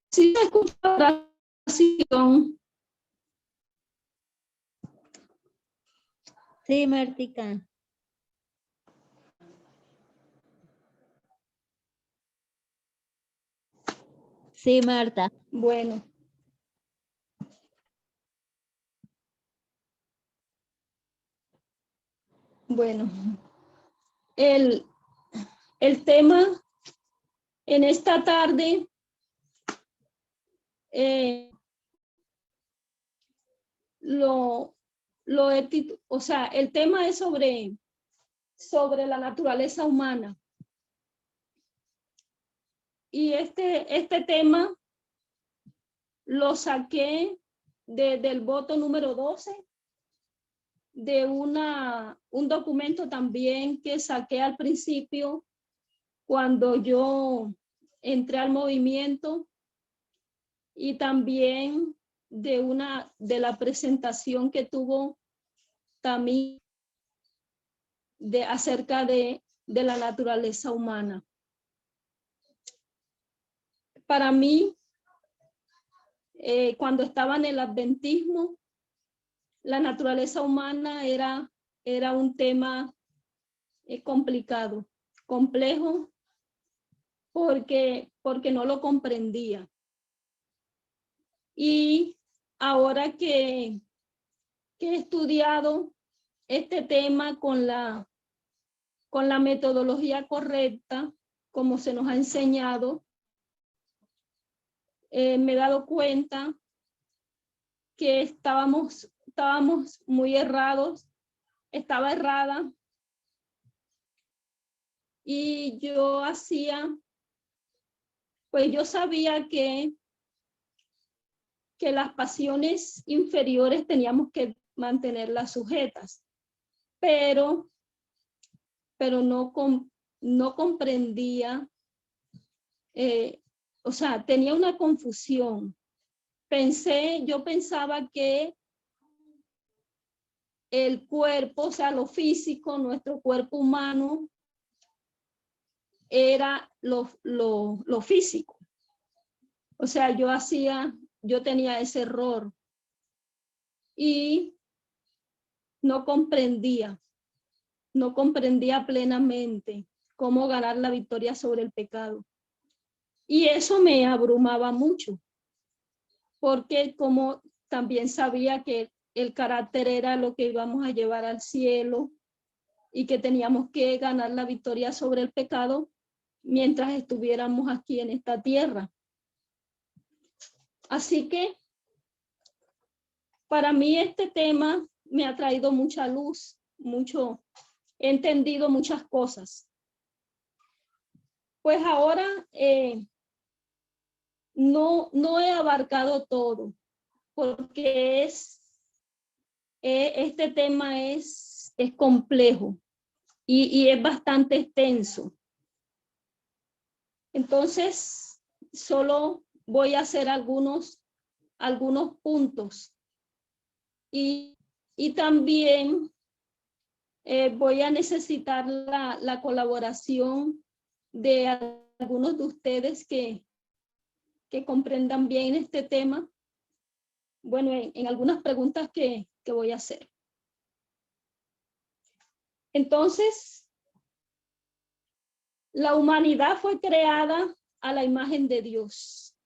Sí, se escucha la oración. Sí, Martica. Sí, Marta. Bueno. Bueno, el tema en esta tarde o sea, el tema es sobre la naturaleza humana. Y este tema lo saqué del voto número 12 de un documento también que saqué al principio cuando yo entré al movimiento, y también de la presentación que tuvo también acerca de la naturaleza humana. Para mí, cuando estaba en el adventismo, la naturaleza humana era un tema complicado, complejo, porque no lo comprendía. Y ahora que he estudiado este tema con la metodología correcta, como se nos ha enseñado, me he dado cuenta que estábamos muy errados, estaba errada, y yo sabía que las pasiones inferiores teníamos que mantenerlas sujetas, pero no comprendía, o sea, tenía una confusión. Yo pensaba que el cuerpo, o sea, lo físico, nuestro cuerpo humano, era lo físico. O sea, yo tenía ese error y no comprendía plenamente cómo ganar la victoria sobre el pecado. Y eso me abrumaba mucho, porque como también sabía que el carácter era lo que íbamos a llevar al cielo y que teníamos que ganar la victoria sobre el pecado mientras estuviéramos aquí en esta tierra. Así que para mí este tema me ha traído mucha luz, he entendido muchas cosas. Pues ahora no he abarcado todo, porque este tema es complejo y es bastante extenso. Entonces, solo voy a hacer algunos puntos, y también voy a necesitar la colaboración de algunos de ustedes que comprendan bien este tema. Bueno, en algunas preguntas que voy a hacer. Entonces, la humanidad fue creada a la imagen de Dios.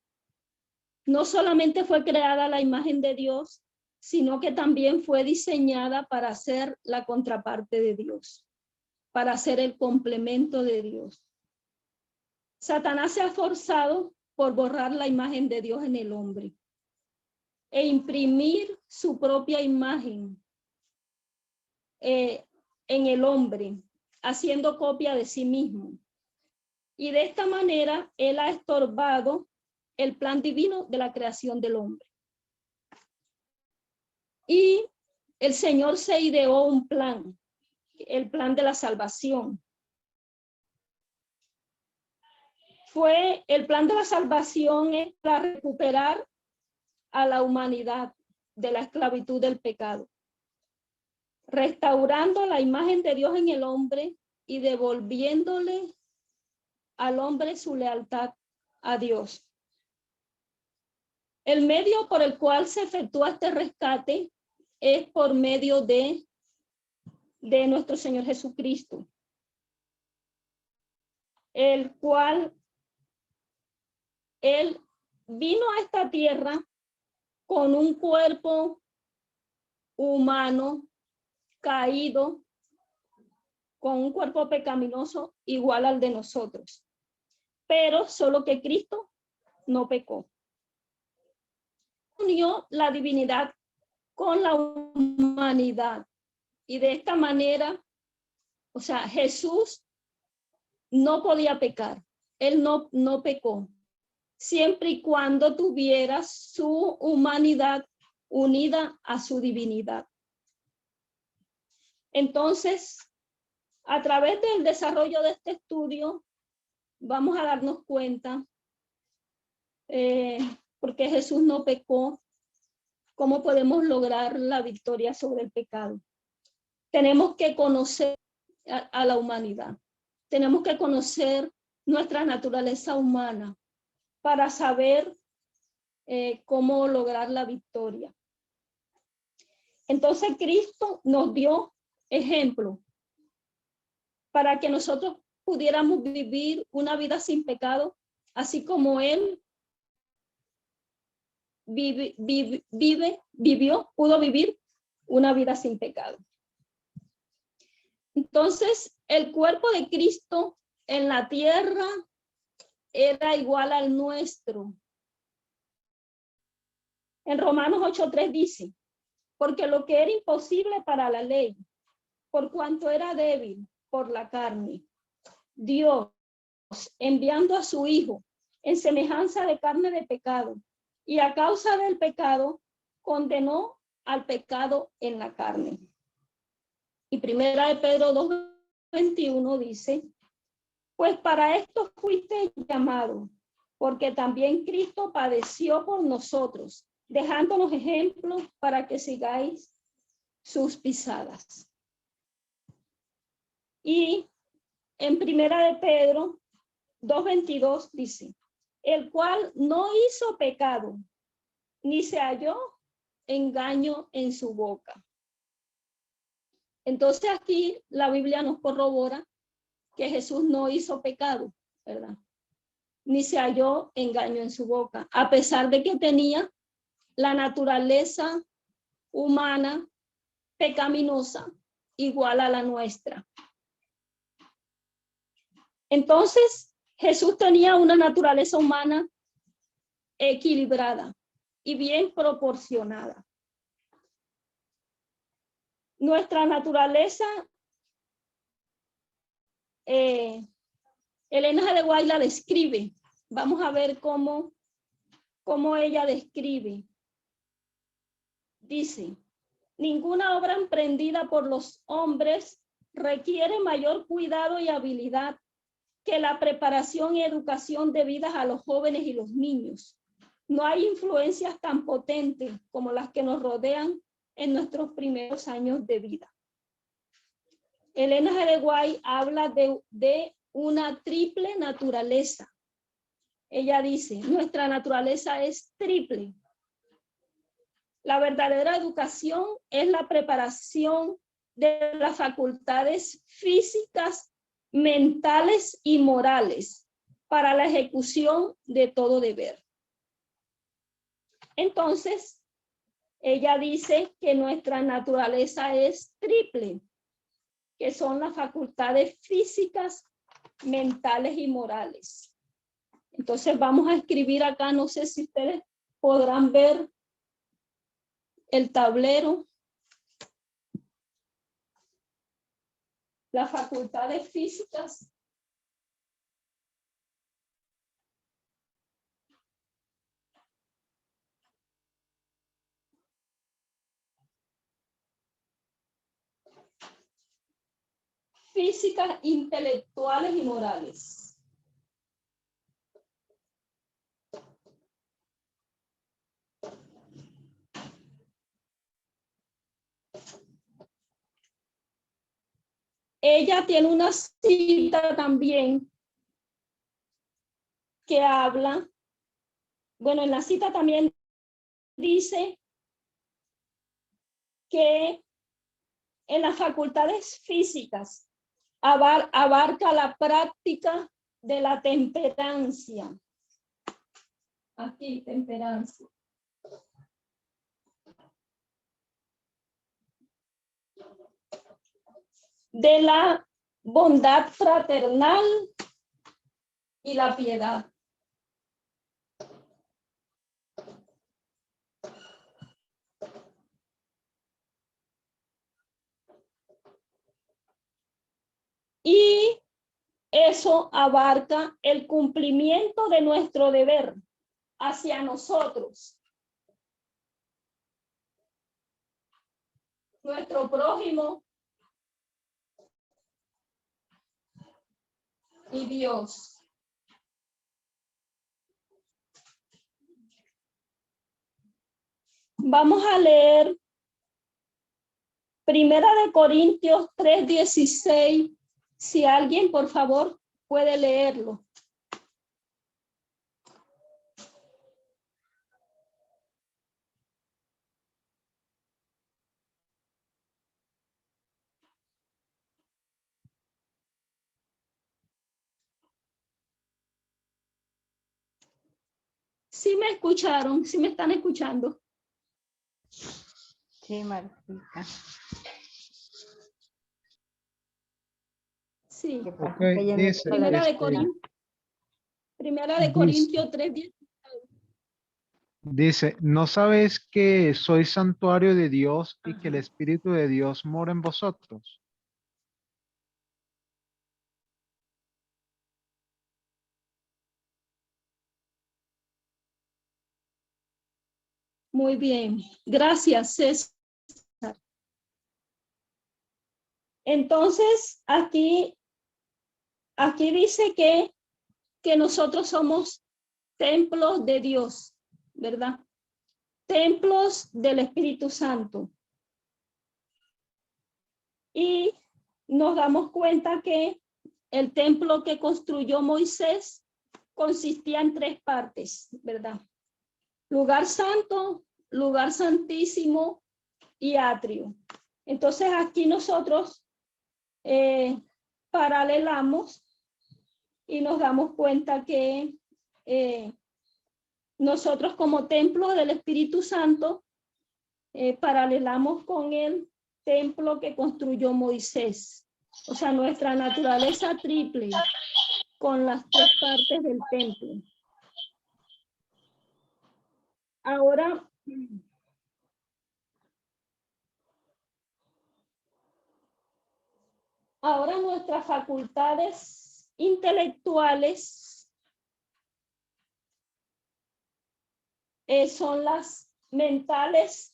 No solamente fue creada a la imagen de Dios, sino que también fue diseñada para ser la contraparte de Dios, para ser el complemento de Dios. Satanás se ha esforzado por borrar la imagen de Dios en el hombre e imprimir su propia imagen en el hombre, haciendo copia de sí mismo. Y de esta manera, él ha estorbado el plan divino de la creación del hombre. Y el Señor se ideó un plan, el plan de la salvación. El plan de la salvación es para recuperar a la humanidad de la esclavitud del pecado. restaurando la imagen de Dios en el hombre y devolviéndole al hombre su lealtad a Dios. El medio por el cual se efectúa este rescate es por medio de nuestro Señor Jesucristo, el cual Él vino a esta tierra con un cuerpo humano caído, con un cuerpo pecaminoso igual al de nosotros, pero solo que Cristo no pecó. Unió la divinidad con la humanidad y de esta manera, o sea, Jesús no podía pecar, él no pecó, siempre y cuando tuviera su humanidad unida a su divinidad. Entonces, a través del desarrollo de este estudio, vamos a darnos cuenta, porque Jesús no pecó, cómo podemos lograr la victoria sobre el pecado. Tenemos que conocer a la humanidad. Tenemos que conocer nuestra naturaleza humana para saber cómo lograr la victoria. Entonces Cristo nos dio ejemplo para que nosotros pudiéramos vivir una vida sin pecado, así como Él pudo vivir una vida sin pecado. Entonces, el cuerpo de Cristo en la tierra era igual al nuestro. En Romanos 8:3 dice, porque lo que era imposible para la ley, por cuanto era débil por la carne, Dios, enviando a su Hijo en semejanza de carne de pecado, y a causa del pecado, condenó al pecado en la carne. Y primera de Pedro 2:21 dice, pues para esto fuiste llamado, porque también Cristo padeció por nosotros, dejándonos ejemplos para que sigáis sus pisadas. Y en primera de Pedro 2:22 dice, el cual no hizo pecado, ni se halló engaño en su boca. Entonces aquí la Biblia nos corrobora que Jesús no hizo pecado, ¿verdad? Ni se halló engaño en su boca, a pesar de que tenía la naturaleza humana pecaminosa igual a la nuestra. Entonces, Jesús tenía una naturaleza humana equilibrada y bien proporcionada. Nuestra naturaleza, Elena G. de White la describe. Vamos a ver cómo ella describe. Dice, ninguna obra emprendida por los hombres requiere mayor cuidado y habilidad que la preparación y educación debidas a los jóvenes y los niños. No hay influencias tan potentes como las que nos rodean en nuestros primeros años de vida. Elena G. de White habla de una triple naturaleza. Ella dice, nuestra naturaleza es triple. La verdadera educación es la preparación de las facultades físicas, mentales y morales para la ejecución de todo deber. Entonces, ella dice que nuestra naturaleza es triple, que son las facultades físicas, mentales y morales. Entonces vamos a escribir acá, no sé si ustedes podrán ver el tablero. Las facultades físicas, intelectuales y morales. ella tiene una cita también que habla, bueno, en la cita también dice que en las facultades físicas abarca la práctica de la temperancia. Aquí, temperancia. De la bondad fraternal y la piedad. Y eso abarca el cumplimiento de nuestro deber hacia nosotros, nuestro prójimo y Dios. Vamos a leer Primera de Corintios 3:16. Si alguien, por favor, puede leerlo. ¿Sí me escucharon? ¿Sí me están escuchando? Sí, Martica. Sí. ¿Qué pasa? Ok, Que yo no dice, tengo la Primera de dice, Corintios 3:16. dice, ¿no sabéis que sois santuario de Dios y que el Espíritu de Dios mora en vosotros? Muy bien. Gracias, César. Entonces, aquí dice que nosotros somos templos de Dios, ¿verdad? Templos del Espíritu Santo. Y nos damos cuenta que el templo que construyó Moisés consistía en 3 partes, ¿verdad? Lugar santo, lugar santísimo y atrio. Entonces aquí nosotros paralelamos y nos damos cuenta que nosotros como templo del Espíritu Santo paralelamos con el templo que construyó Moisés. O sea, nuestra naturaleza triple con las 3 partes del templo. Ahora nuestras facultades intelectuales son las mentales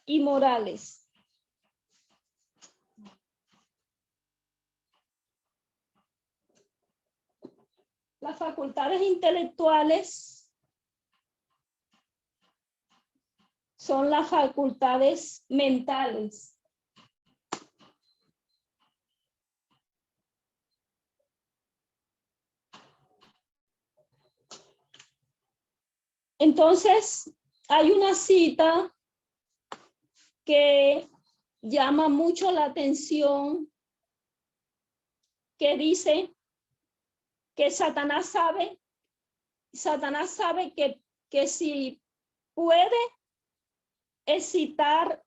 y morales. Las facultades intelectuales son las facultades mentales. Entonces, hay una cita que llama mucho la atención, que dice que Satanás sabe que si puede excitar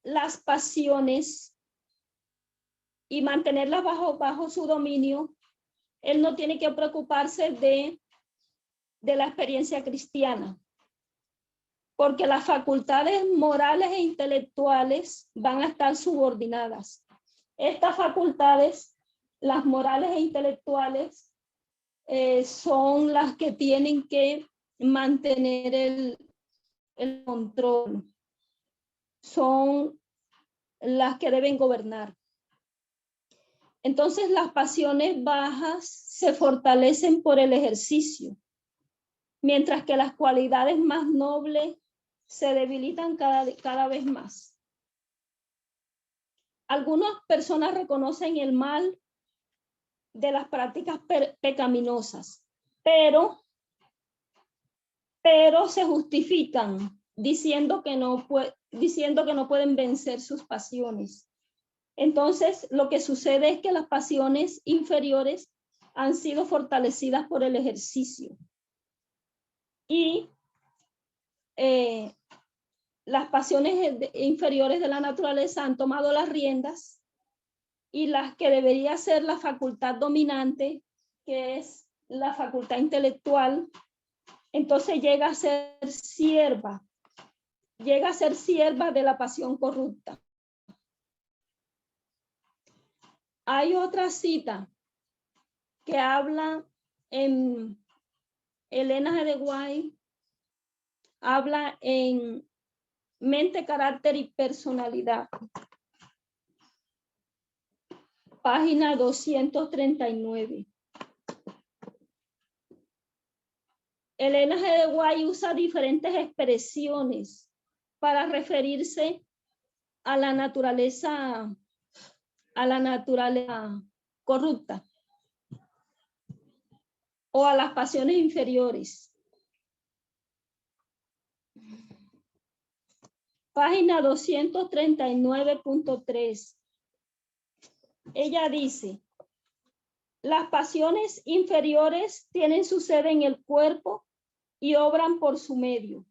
las pasiones y mantenerlas bajo su dominio, él no tiene que preocuparse de la experiencia cristiana, porque las facultades morales e intelectuales van a estar subordinadas. Estas facultades, las morales e intelectuales, son las que tienen que mantener el control, son las que deben gobernar. Entonces las pasiones bajas se fortalecen por el ejercicio, mientras que las cualidades más nobles se debilitan cada vez más. algunas personas reconocen el mal de las prácticas pecaminosas, pero se justifican diciendo que no pueden vencer sus pasiones. Entonces, lo que sucede es que las pasiones inferiores han sido fortalecidas por el ejercicio. Y las pasiones inferiores de la naturaleza han tomado las riendas, y las que debería ser la facultad dominante, que es la facultad intelectual, entonces llega a ser sierva de la pasión corrupta. Hay otra cita que habla en Elena G. de White, habla en Mente, Carácter y Personalidad, página 239. Elena G. de White usa diferentes expresiones para referirse a la naturaleza corrupta o a las pasiones inferiores. Página 239.3. Ella dice: las pasiones inferiores tienen su sede en el cuerpo y obran por su medio.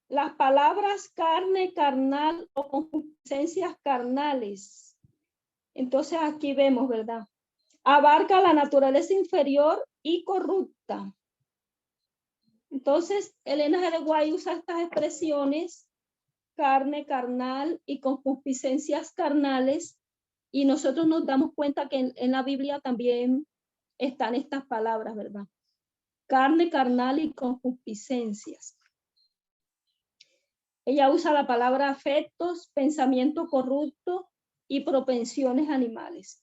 Las palabras carne, carnal o concupiscencias carnales. Entonces aquí vemos, ¿verdad? Abarca la naturaleza inferior y corrupta. Entonces, Elena G. de White usa estas expresiones, carne, carnal y concupiscencias carnales, y nosotros nos damos cuenta que en la Biblia también están estas palabras, ¿verdad? Carne, carnal y concupiscencias. Ella usa la palabra afectos, pensamiento corrupto y propensiones animales.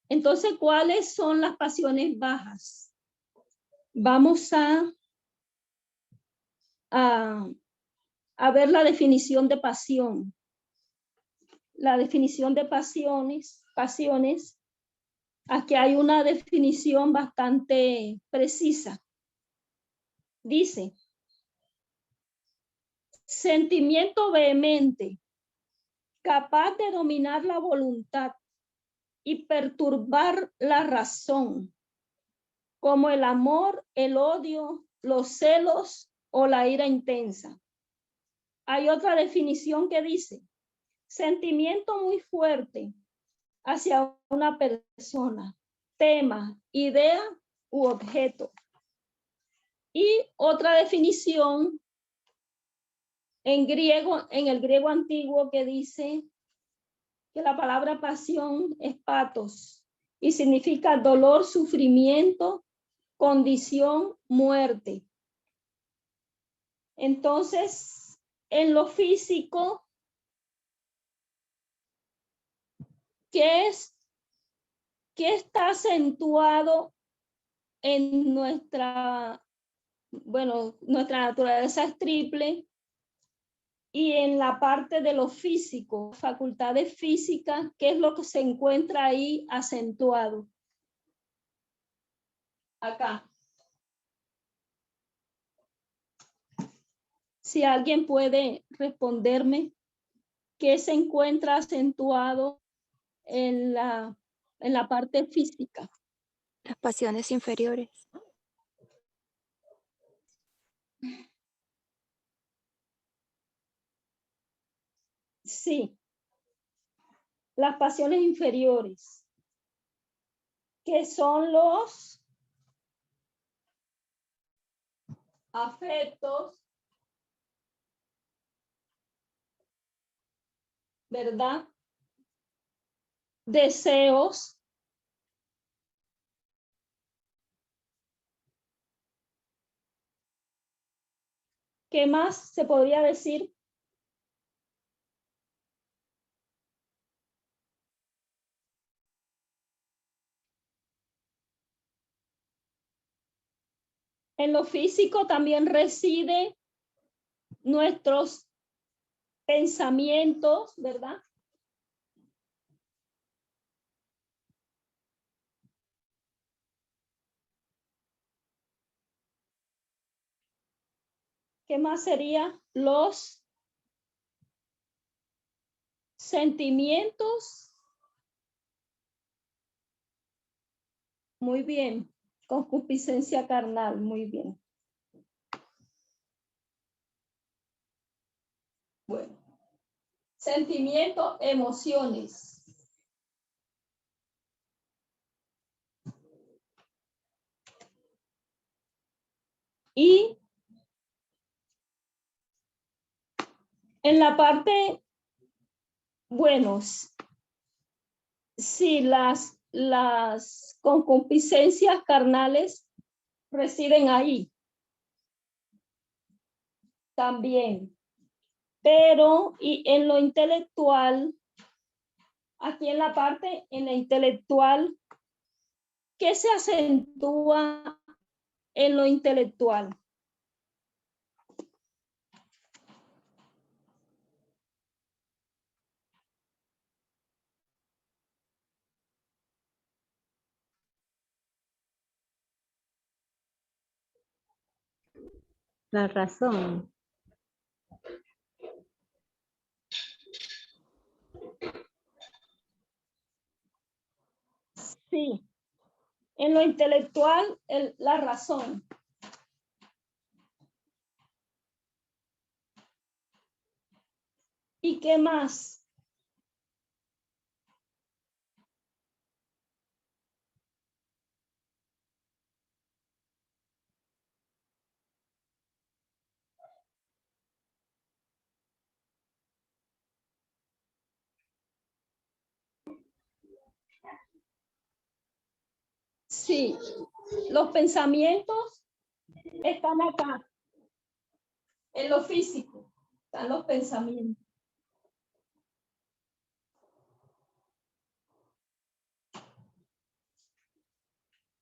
Entonces, ¿cuáles son las pasiones bajas? Vamos a ver la definición de pasión. La definición de pasiones. Aquí hay una definición bastante precisa. Dice: sentimiento vehemente, capaz de dominar la voluntad y perturbar la razón, como el amor, el odio, los celos o la ira intensa. Hay otra definición que dice: sentimiento muy fuerte hacia una persona, tema, idea u objeto. Y otra definición en el griego antiguo, que dice que la palabra pasión es patos y significa dolor, sufrimiento, condición, muerte. Entonces, en lo físico, ¿qué está acentuado en nuestra naturaleza es triple? Y en la parte de lo físico, facultades físicas, ¿qué es lo que se encuentra ahí acentuado? Acá. Si alguien puede responderme, ¿qué se encuentra acentuado en la parte física? Las pasiones inferiores. Sí, las pasiones inferiores, que son los afectos, ¿verdad? Deseos, ¿qué más se podría decir? En lo físico también reside nuestros pensamientos, ¿verdad? ¿Qué más sería? Los sentimientos. Muy bien. Concupiscencia carnal. Muy bien. Bueno. Sentimientos, emociones. Y en la parte, bueno, si las concupiscencias carnales residen ahí también. Pero y en lo intelectual, aquí en la parte, en la intelectual, ¿qué se acentúa en lo intelectual? La razón. Sí, en lo intelectual, la razón. ¿Y qué más? Sí, los pensamientos están acá, en lo físico, están los pensamientos.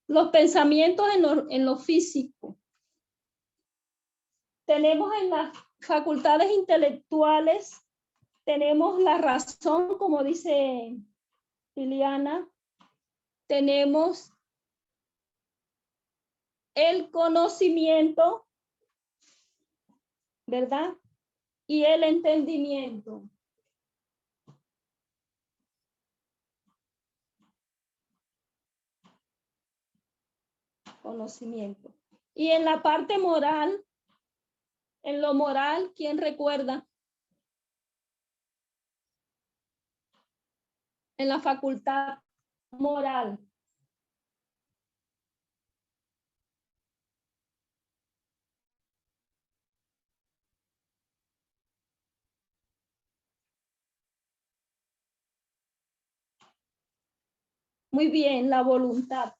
Los pensamientos en lo físico. Tenemos en las facultades intelectuales, tenemos la razón, como dice Liliana, tenemos el conocimiento, ¿verdad? Y el entendimiento. Conocimiento. Y en la parte moral, en lo moral, ¿quién recuerda? En la facultad moral. Muy bien, la voluntad.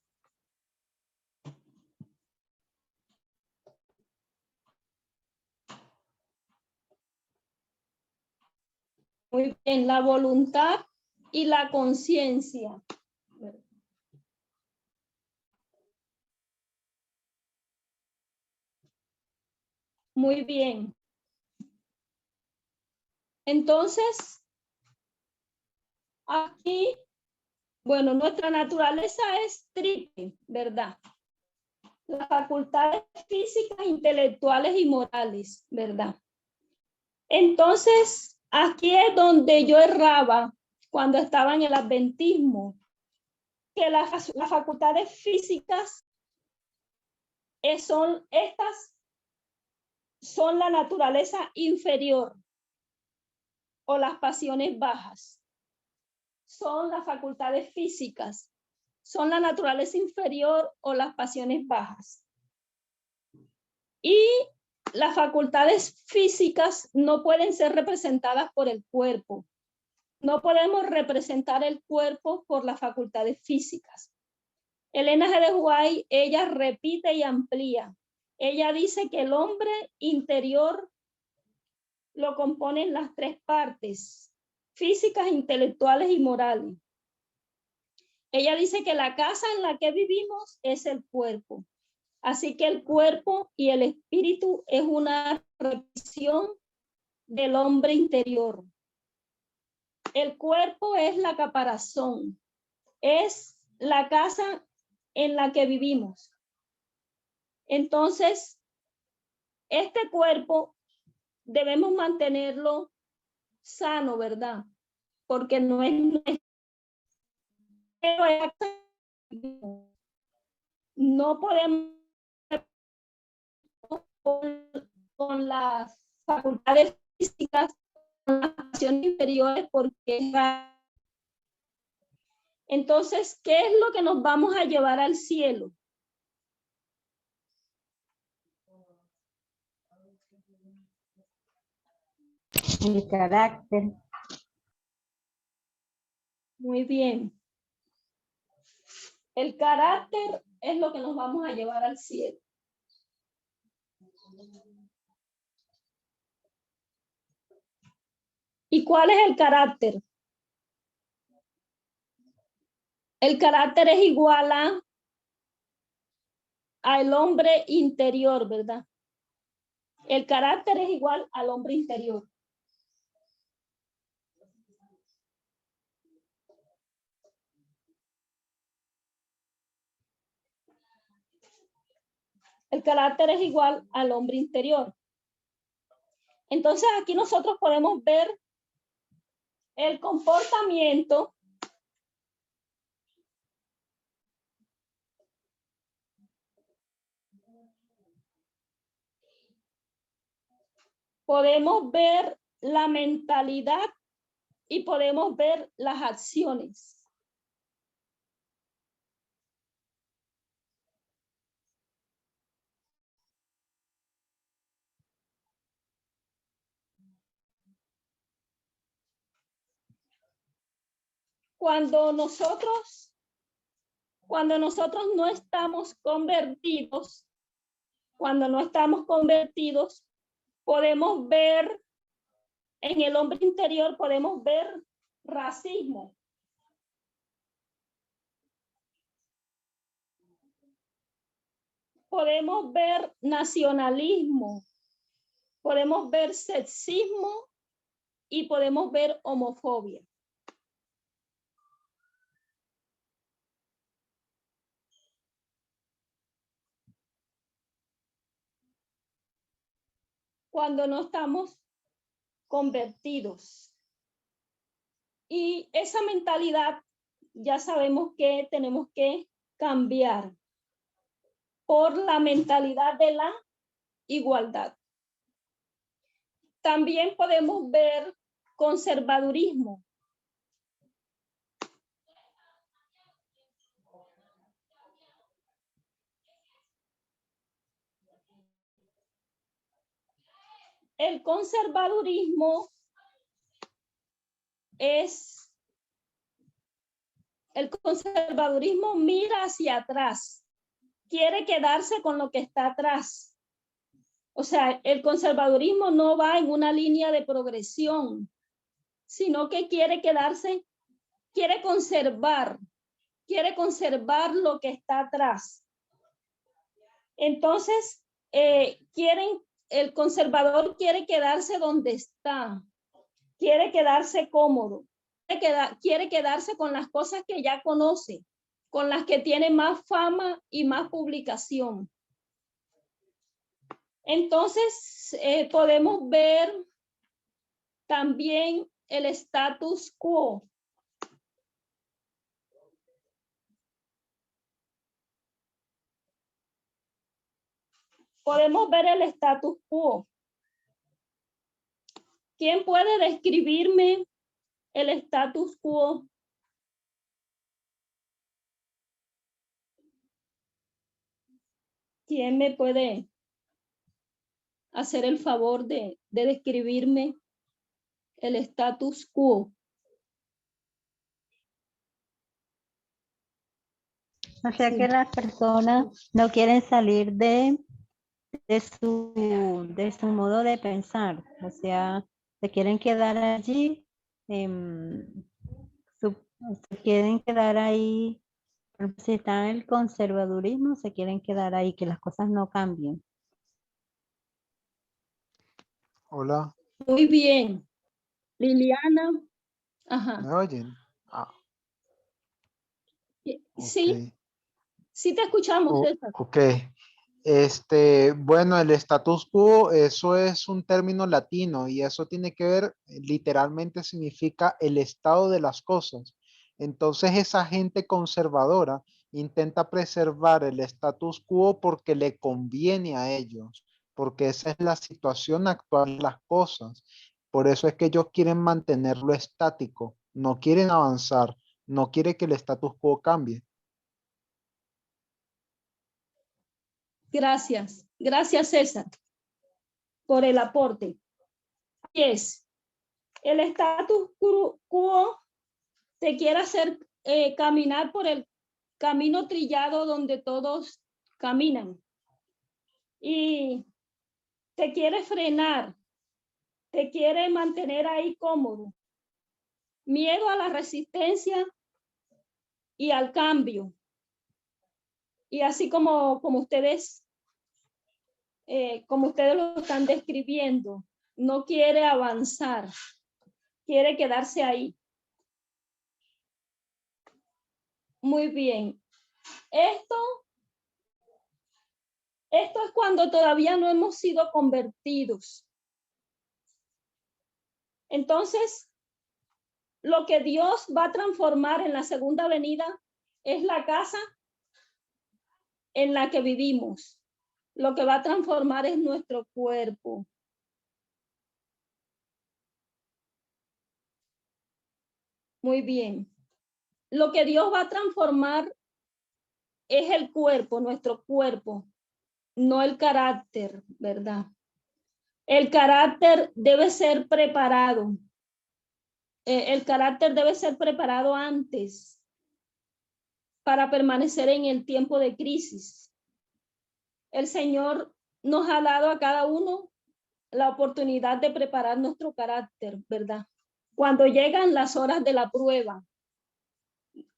Muy bien, la voluntad y la conciencia. Muy bien. Entonces, aquí, bueno, nuestra naturaleza es triple, ¿verdad? Las facultades físicas, intelectuales y morales, ¿verdad? Entonces, aquí es donde yo erraba cuando estaba en el adventismo, que las facultades físicas son la naturaleza inferior o las pasiones bajas. Son las facultades físicas, son la naturaleza inferior o las pasiones bajas. Y las facultades físicas no pueden ser representadas por el cuerpo. No podemos representar el cuerpo por las facultades físicas. Elena G. de White, ella repite y amplía. Ella dice que el hombre interior lo componen las tres partes, físicas, intelectuales y morales. Ella dice que la casa en la que vivimos es el cuerpo. Así que el cuerpo y el espíritu es una repetición del hombre interior. El cuerpo es la caparazón, es la casa en la que vivimos. Entonces, Este cuerpo debemos mantenerlo sano, ¿verdad? Porque no es nuestro. No podemos con las facultades físicas, con las acciones inferiores, porque entonces, ¿qué es lo que nos vamos a llevar al cielo? El carácter. Muy bien. El carácter es lo que nos vamos a llevar al cielo. ¿Y cuál es el carácter? El carácter es igual al hombre interior, ¿verdad? El carácter es igual al hombre interior. El carácter es igual al hombre interior. Entonces aquí nosotros podemos ver el comportamiento podemos ver la mentalidad y podemos ver las acciones. Cuando nosotros no estamos convertidos, podemos ver en el hombre interior, podemos ver racismo. Podemos ver nacionalismo, podemos ver sexismo y podemos ver homofobia. Cuando no estamos convertidos. Y esa mentalidad ya sabemos que tenemos que cambiar por la mentalidad de la igualdad. También podemos ver conservadurismo. El conservadurismo mira hacia atrás, quiere quedarse con lo que está atrás. O sea, el conservadurismo no va en una línea de progresión, sino que quiere conservar lo que está atrás. Entonces, el conservador quiere quedarse donde está, quiere quedarse cómodo, quiere quedarse con las cosas que ya conoce, con las que tiene más fama y más publicación. Entonces, podemos ver también el status quo. Podemos ver el status quo. ¿Quién puede describirme el status quo? ¿Quién me puede hacer el favor de describirme el status quo? O sea Sí. que las personas no quieren salir de su modo de pensar. O sea, se quieren quedar allí, se quieren quedar ahí. Si está en el conservadurismo, se quieren quedar ahí, que las cosas no cambien. Hola, Muy bien. Liliana. Ajá. ¿me oyen? Ah, Sí, ok. sí te escuchamos, Oh, César. ok. Bueno, el status quo, eso es un término latino y eso tiene que ver, literalmente significa el estado de las cosas. Entonces, esa gente conservadora intenta preservar el status quo porque le conviene a ellos, porque esa es la situación actual de las cosas. Por eso es que ellos quieren mantenerlo estático, no quieren avanzar, no quiere que el status quo cambie. Gracias. Gracias, César, por el aporte. Así es. El status quo te quiere hacer caminar por el camino trillado donde todos caminan. Y te quiere frenar, te quiere mantener ahí cómodo. Miedo a la resistencia y al cambio. Y así como ustedes lo están describiendo, no quiere avanzar, quiere quedarse ahí. Muy bien. Esto es cuando todavía no hemos sido convertidos. Entonces, lo que Dios va a transformar en la segunda venida es la casa en la que vivimos. Lo que va a transformar es nuestro cuerpo. Muy bien. Lo que Dios va a transformar es el cuerpo, nuestro cuerpo, no el carácter, ¿verdad? El carácter debe ser preparado. El carácter debe ser preparado antes para permanecer en el tiempo de crisis. El Señor nos ha dado a cada uno la oportunidad de preparar nuestro carácter, ¿verdad? Cuando llegan las horas de la prueba,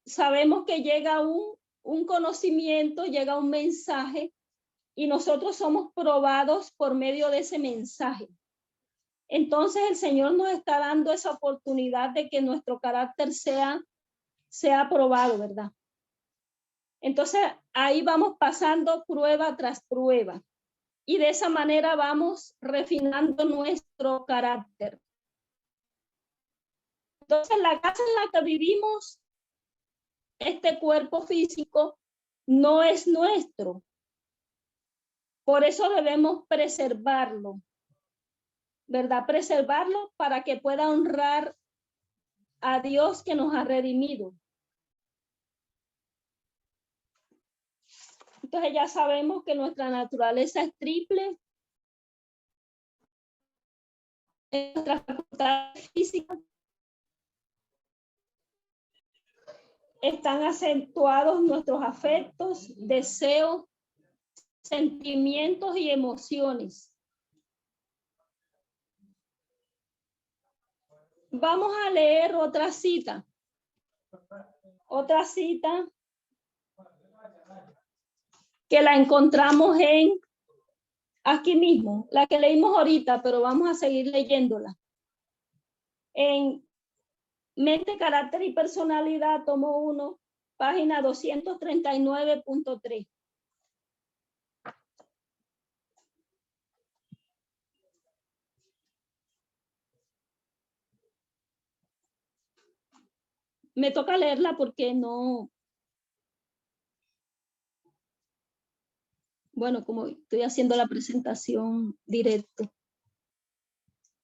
sabemos que llega un conocimiento, llega un mensaje y nosotros somos probados por medio de ese mensaje. Entonces el Señor nos está dando esa oportunidad de que nuestro carácter sea probado, ¿verdad? Entonces ahí vamos pasando prueba tras prueba y de esa manera vamos refinando nuestro carácter. Entonces la casa en la que vivimos, este cuerpo físico, no es nuestro. Por eso debemos preservarlo, ¿verdad? Preservarlo para que pueda honrar a Dios que nos ha redimido. Entonces ya sabemos que nuestra naturaleza es triple. En nuestras facultades físicas están acentuados nuestros afectos, deseos, sentimientos y emociones. Vamos a leer otra cita. Otra cita que la encontramos aquí mismo, la que leímos ahorita, pero vamos a seguir leyéndola. En Mente, Carácter y Personalidad, tomo 1, página 239.3. Me toca leerla porque no. Bueno, como estoy haciendo la presentación directo.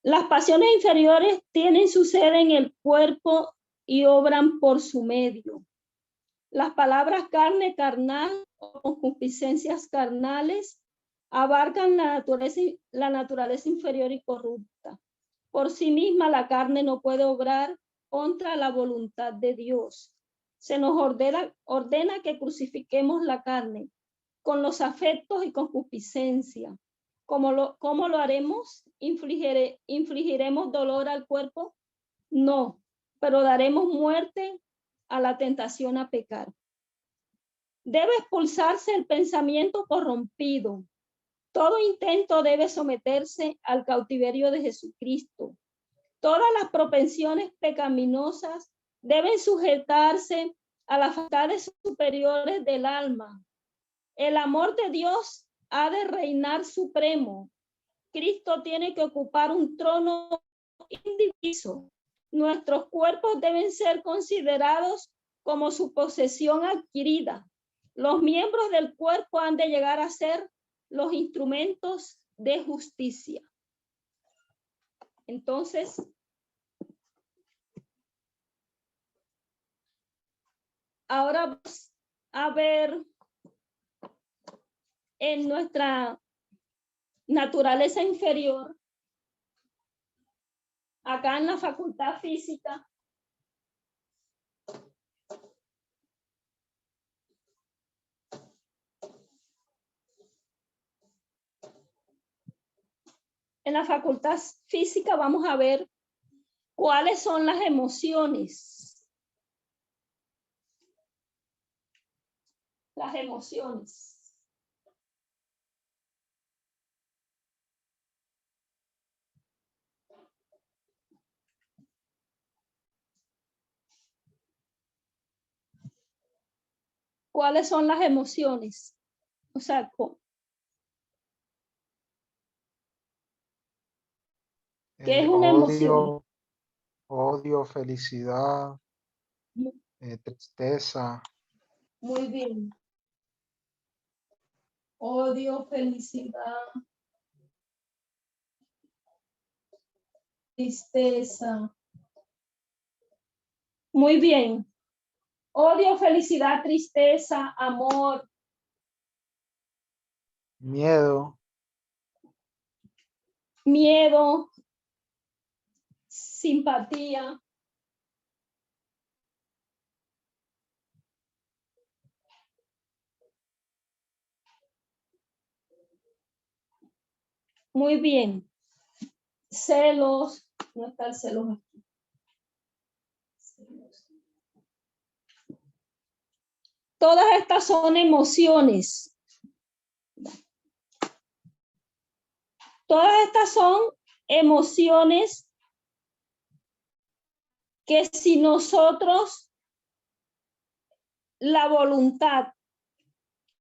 Las pasiones inferiores tienen su sede en el cuerpo y obran por su medio. Las palabras carne, carnal o concupiscencias carnales abarcan la naturaleza inferior y corrupta. Por sí misma la carne no puede obrar contra la voluntad de Dios. Se nos ordena que crucifiquemos la carne con los afectos y concupiscencia. ¿Cómo lo haremos? ¿Infligiremos dolor al cuerpo? No, pero daremos muerte a la tentación a pecar. Debe expulsarse el pensamiento corrompido. Todo intento debe someterse al cautiverio de Jesucristo. Todas las propensiones pecaminosas deben sujetarse a las facultades superiores del alma. El amor de Dios ha de reinar supremo. Cristo tiene que ocupar un trono indiviso. Nuestros cuerpos deben ser considerados como su posesión adquirida. Los miembros del cuerpo han de llegar a ser los instrumentos de justicia. Entonces, ahora vamos a ver en nuestra naturaleza inferior, acá en la facultad física, en la facultad física vamos a ver cuáles son las emociones. Las emociones. ¿Cuáles son las emociones? O sea, ¿qué es una emoción? Odio, felicidad, tristeza. Muy bien. Odio, felicidad, tristeza. Muy bien. Odio, felicidad, tristeza, amor. Miedo. Miedo, simpatía. Muy bien. Celos. No está el celos aquí. Todas estas son emociones. Todas estas son emociones que si nosotros la voluntad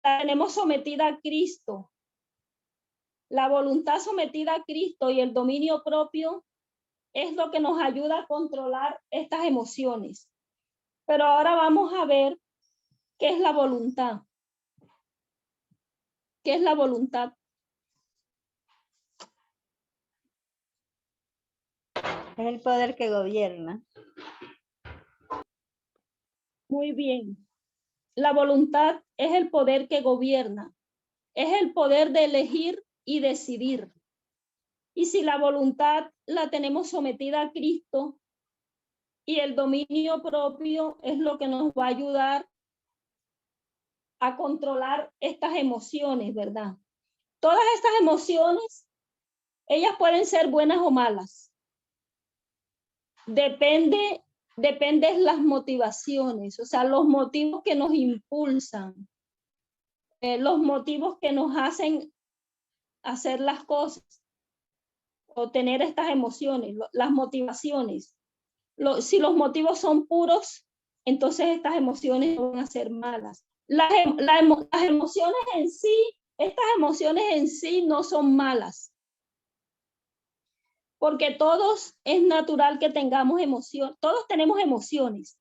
la tenemos sometida a Cristo, la voluntad sometida a Cristo y el dominio propio es lo que nos ayuda a controlar estas emociones. Pero ahora vamos a ver qué es la voluntad. ¿Qué es la voluntad? Es el poder que gobierna. Muy bien. La voluntad es el poder que gobierna. Es el poder de elegir y decidir. Y si la voluntad la tenemos sometida a Cristo y el dominio propio es lo que nos va a ayudar a controlar estas emociones, ¿verdad? Todas estas emociones, ellas pueden ser buenas o malas. Depende de las motivaciones, o sea, los motivos que nos impulsan, los motivos que nos hacen hacer las cosas o tener estas emociones, las motivaciones. Si los motivos son puros, entonces estas emociones no van a ser malas. Las emociones en sí, estas emociones en sí no son malas. Porque todos es natural que tengamos emoción, todos tenemos emociones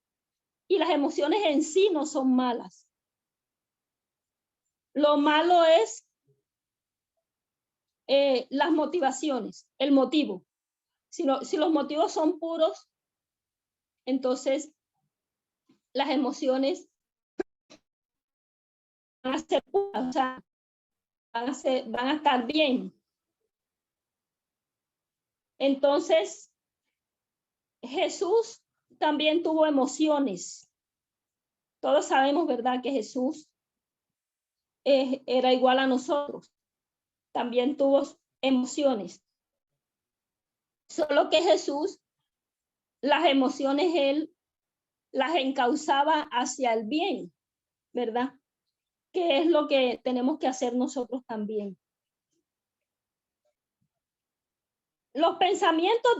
y las emociones en sí no son malas. Lo malo es las motivaciones, el motivo. Si los motivos son puros, entonces las emociones van a ser puras, o sea, van a estar bien. Entonces, Jesús también tuvo emociones. Todos sabemos, ¿verdad?, que Jesús era igual a nosotros. También tuvo emociones. Solo que Jesús, las emociones, él las encauzaba hacia el bien, ¿verdad? Que es lo que tenemos que hacer nosotros también. Los pensamientos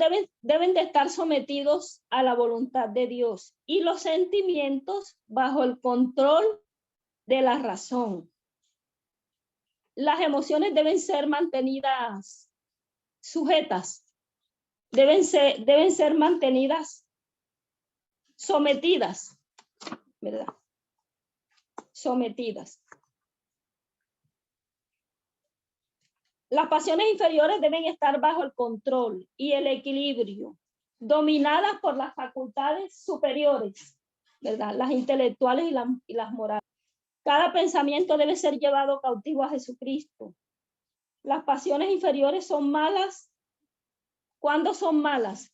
deben de estar sometidos a la voluntad de Dios y los sentimientos bajo el control de la razón. las emociones deben ser mantenidas sujetas, deben ser mantenidas sometidas, ¿verdad? Sometidas. Las pasiones inferiores deben estar bajo el control y el equilibrio, dominadas por las facultades superiores, ¿verdad? Las intelectuales y las morales. Cada pensamiento debe ser llevado cautivo a Jesucristo. Las pasiones inferiores son malas. ¿Cuándo son malas?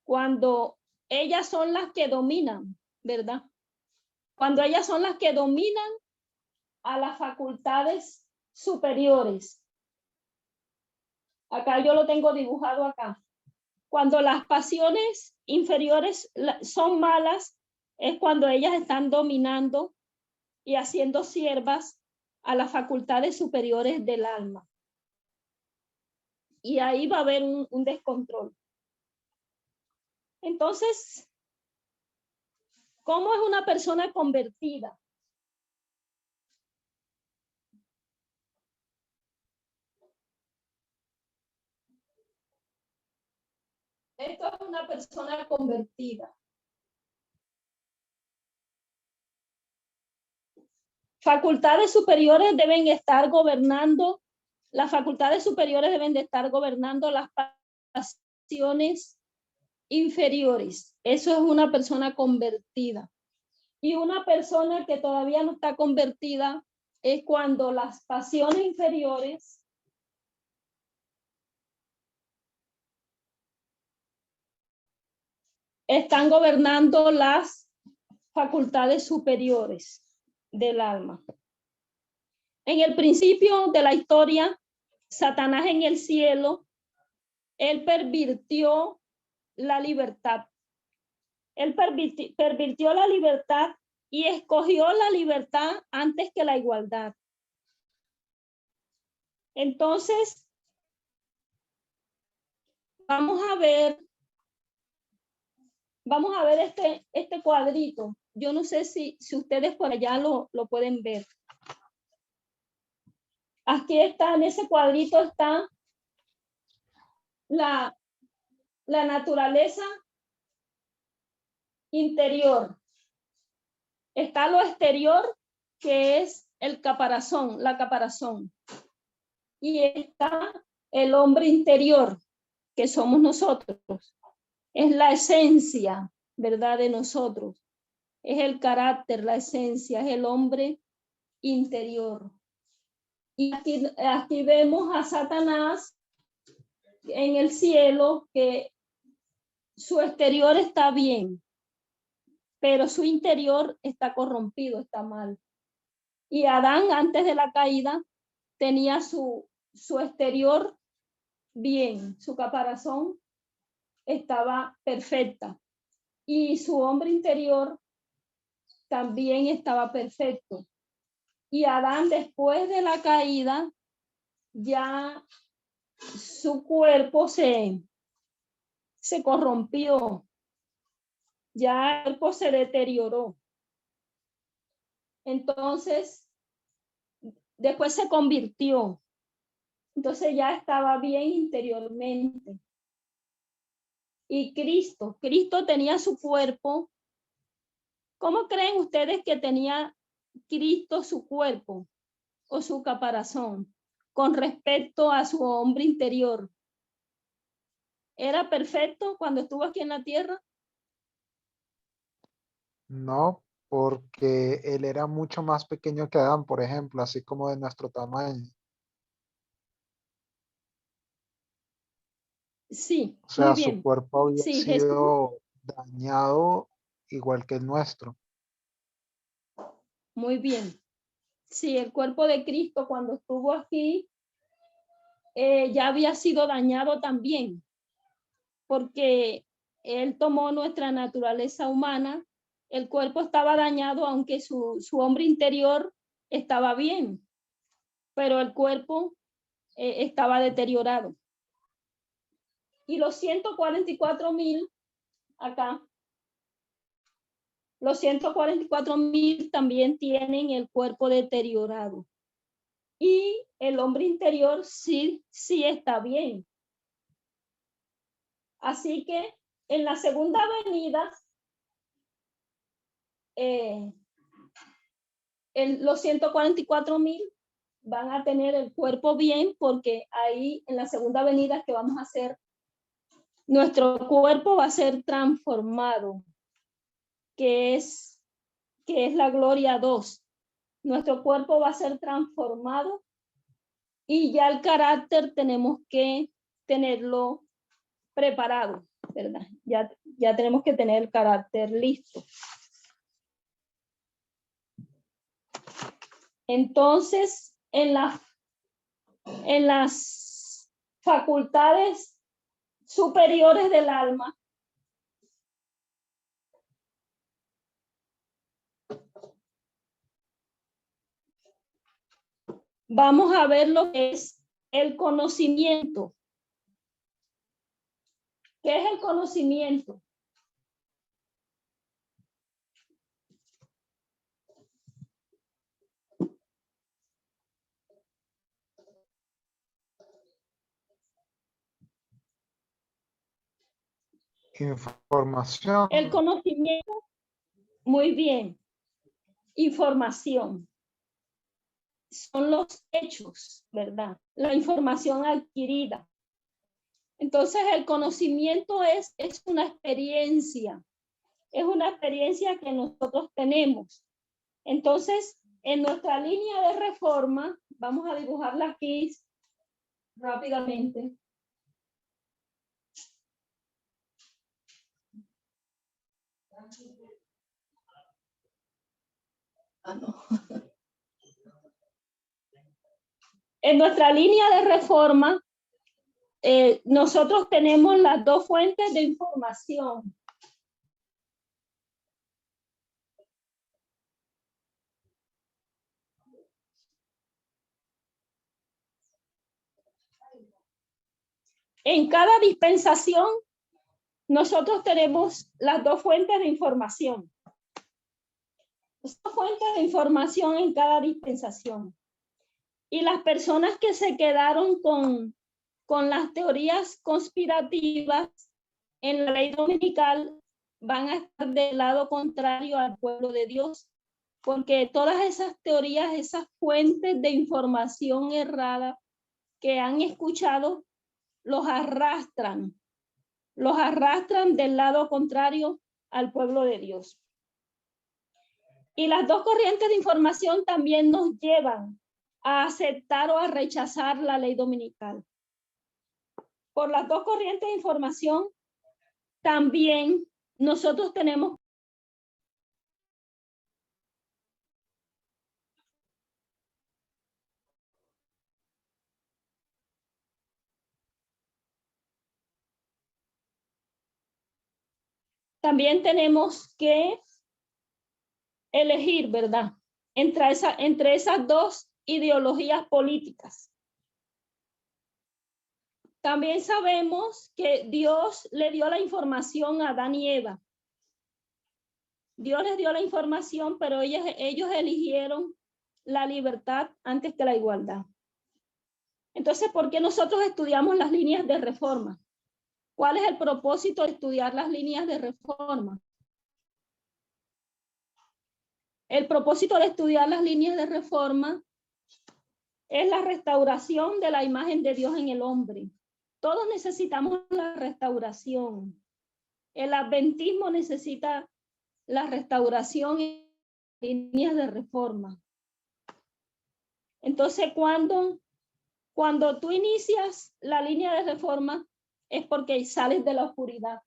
Cuando ellas son las que dominan, ¿verdad? Cuando ellas son las que dominan a las facultades superiores. Acá yo lo tengo dibujado acá. Cuando las pasiones inferiores son malas, es cuando ellas están dominando y haciendo siervas a las facultades superiores del alma. Y ahí va a haber un descontrol. Entonces, ¿cómo es una persona convertida? Esto es una persona convertida. Facultades superiores deben estar gobernando, las facultades superiores deben de estar gobernando las pasiones inferiores. Eso es una persona convertida. Y una persona que todavía no está convertida es cuando las pasiones inferiores están gobernando las facultades superiores del alma. En el principio de la historia, Satanás en el cielo, él pervirtió la libertad. Él pervirtió la libertad y escogió la libertad antes que la igualdad. Entonces, vamos a ver este cuadrito. Yo no sé si ustedes por allá lo pueden ver. Aquí está, en ese cuadrito está la naturaleza interior. Está lo exterior, que es el caparazón, la caparazón. Y está el hombre interior, que somos nosotros. Es la esencia, ¿verdad?, de nosotros. Es el carácter, la esencia, es el hombre interior. Y aquí vemos a Satanás en el cielo, que su exterior está bien, pero su interior está corrompido, está mal. Y Adán, antes de la caída, tenía su exterior bien, su caparazón estaba perfecta. Y su hombre interior también estaba perfecto. Y Adán, después de la caída, ya su cuerpo se corrompió, ya el cuerpo se deterioró. Entonces, después se convirtió. Entonces ya estaba bien interiormente. Y Cristo tenía su cuerpo. ¿Cómo creen ustedes que tenía Cristo su cuerpo o su caparazón con respecto a su hombre interior? ¿Era perfecto cuando estuvo aquí en la tierra? No, porque él era mucho más pequeño que Adán, por ejemplo, así como de nuestro tamaño. Sí, O muy sea, su bien. cuerpo había Sí, Jesús. sido dañado igual que el nuestro. Muy bien. Sí, el cuerpo de Cristo cuando estuvo aquí ya había sido dañado también, porque él tomó nuestra naturaleza humana. El cuerpo estaba dañado, aunque su hombre interior estaba bien, pero el cuerpo estaba deteriorado. Y los 144,000 acá, Los 144,000 también tienen el cuerpo deteriorado. Y el hombre interior sí está bien. Así que en la segunda venida, los 144,000 van a tener el cuerpo bien, porque ahí en la segunda venida que vamos a hacer, nuestro cuerpo va a ser transformado, que es la gloria 2. Nuestro cuerpo va a ser transformado y ya el carácter tenemos que tenerlo preparado, ¿verdad? Ya tenemos que tener el carácter listo. Entonces, en las facultades superiores del alma, vamos a ver lo que es el conocimiento. ¿Qué es el conocimiento? Información. El conocimiento, muy bien. Información. Son los hechos, ¿verdad? La información adquirida. Entonces, el conocimiento es una experiencia. Es una experiencia que nosotros tenemos. Entonces, en nuestra línea de reforma, vamos a dibujarla aquí rápidamente. En nuestra línea de reforma, nosotros tenemos las dos fuentes de información. En cada dispensación, nosotros tenemos las dos fuentes de información. Las dos fuentes de información en cada dispensación. Y las personas que se quedaron con las teorías conspirativas en la ley dominical van a estar del lado contrario al pueblo de Dios, porque todas esas teorías, esas fuentes de información errada que han escuchado, los arrastran del lado contrario al pueblo de Dios. Y las dos corrientes de información también nos llevan a aceptar o a rechazar la ley dominical. Por las dos corrientes de información, también nosotros tenemos que elegir, ¿verdad? Entre esas dos ideologías políticas. También sabemos que Dios le dio la información a Adán y Eva. Dios les dio la información, pero ellos eligieron la libertad antes que la igualdad. Entonces, ¿por qué nosotros estudiamos las líneas de reforma? ¿Cuál es el propósito de estudiar las líneas de reforma? El propósito de estudiar las líneas de reforma es la restauración de la imagen de Dios en el hombre. Todos necesitamos la restauración. El adventismo necesita la restauración en líneas de reforma. Entonces, cuando tú inicias la línea de reforma, es porque sales de la oscuridad.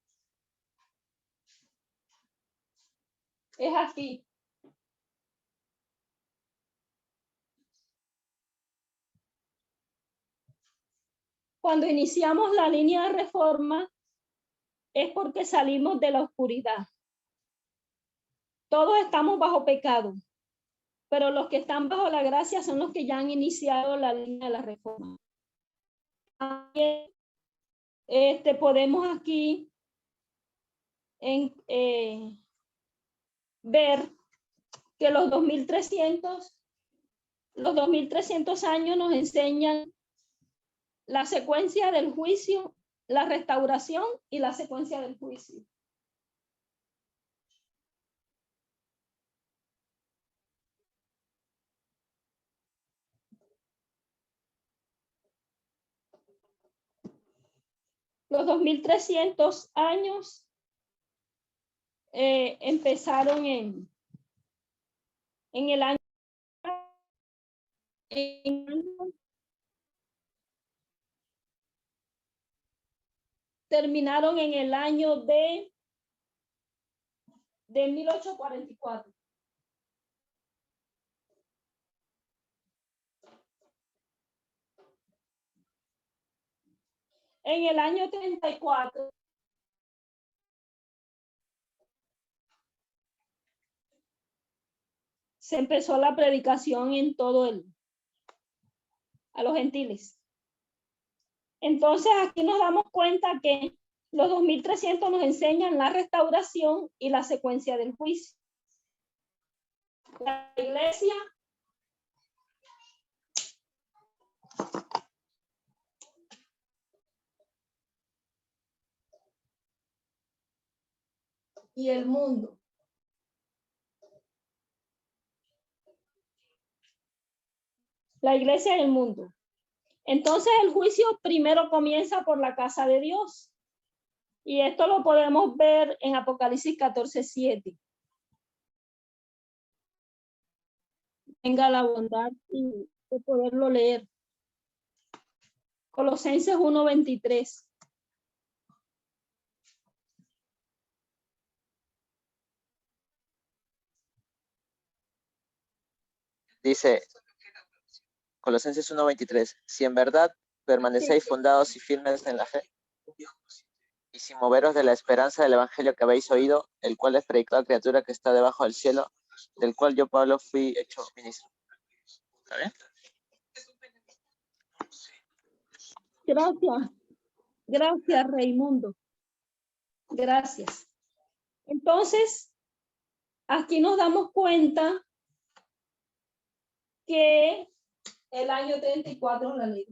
Es aquí. Cuando iniciamos la línea de reforma, es porque salimos de la oscuridad. Todos estamos bajo pecado, pero los que están bajo la gracia son los que ya han iniciado la línea de la reforma. También, podemos aquí ver que los 2300 años nos enseñan la secuencia del juicio, la restauración y la secuencia del juicio. Los 2300 años empezaron en el año terminaron en el año de 1844. En el año 34 se empezó la predicación en todo a los gentiles. Entonces aquí nos damos cuenta que los 2300 nos enseñan la restauración y la secuencia del juicio. La iglesia y el mundo. La iglesia y el mundo. Entonces el juicio primero comienza por la casa de Dios. Y esto lo podemos ver en Apocalipsis 14:7. Tenga la bondad de poderlo leer. Colosenses 1:23. Dice Colosenses 1:23, si en verdad permanecéis fundados y firmes en la fe, y sin moveros de la esperanza del evangelio que habéis oído, el cual es predicado a criatura que está debajo del cielo, del cual yo, Pablo, fui hecho ministro. ¿Está bien? Gracias, Raimundo. Gracias. Entonces, aquí nos damos cuenta que el año 34 la ley.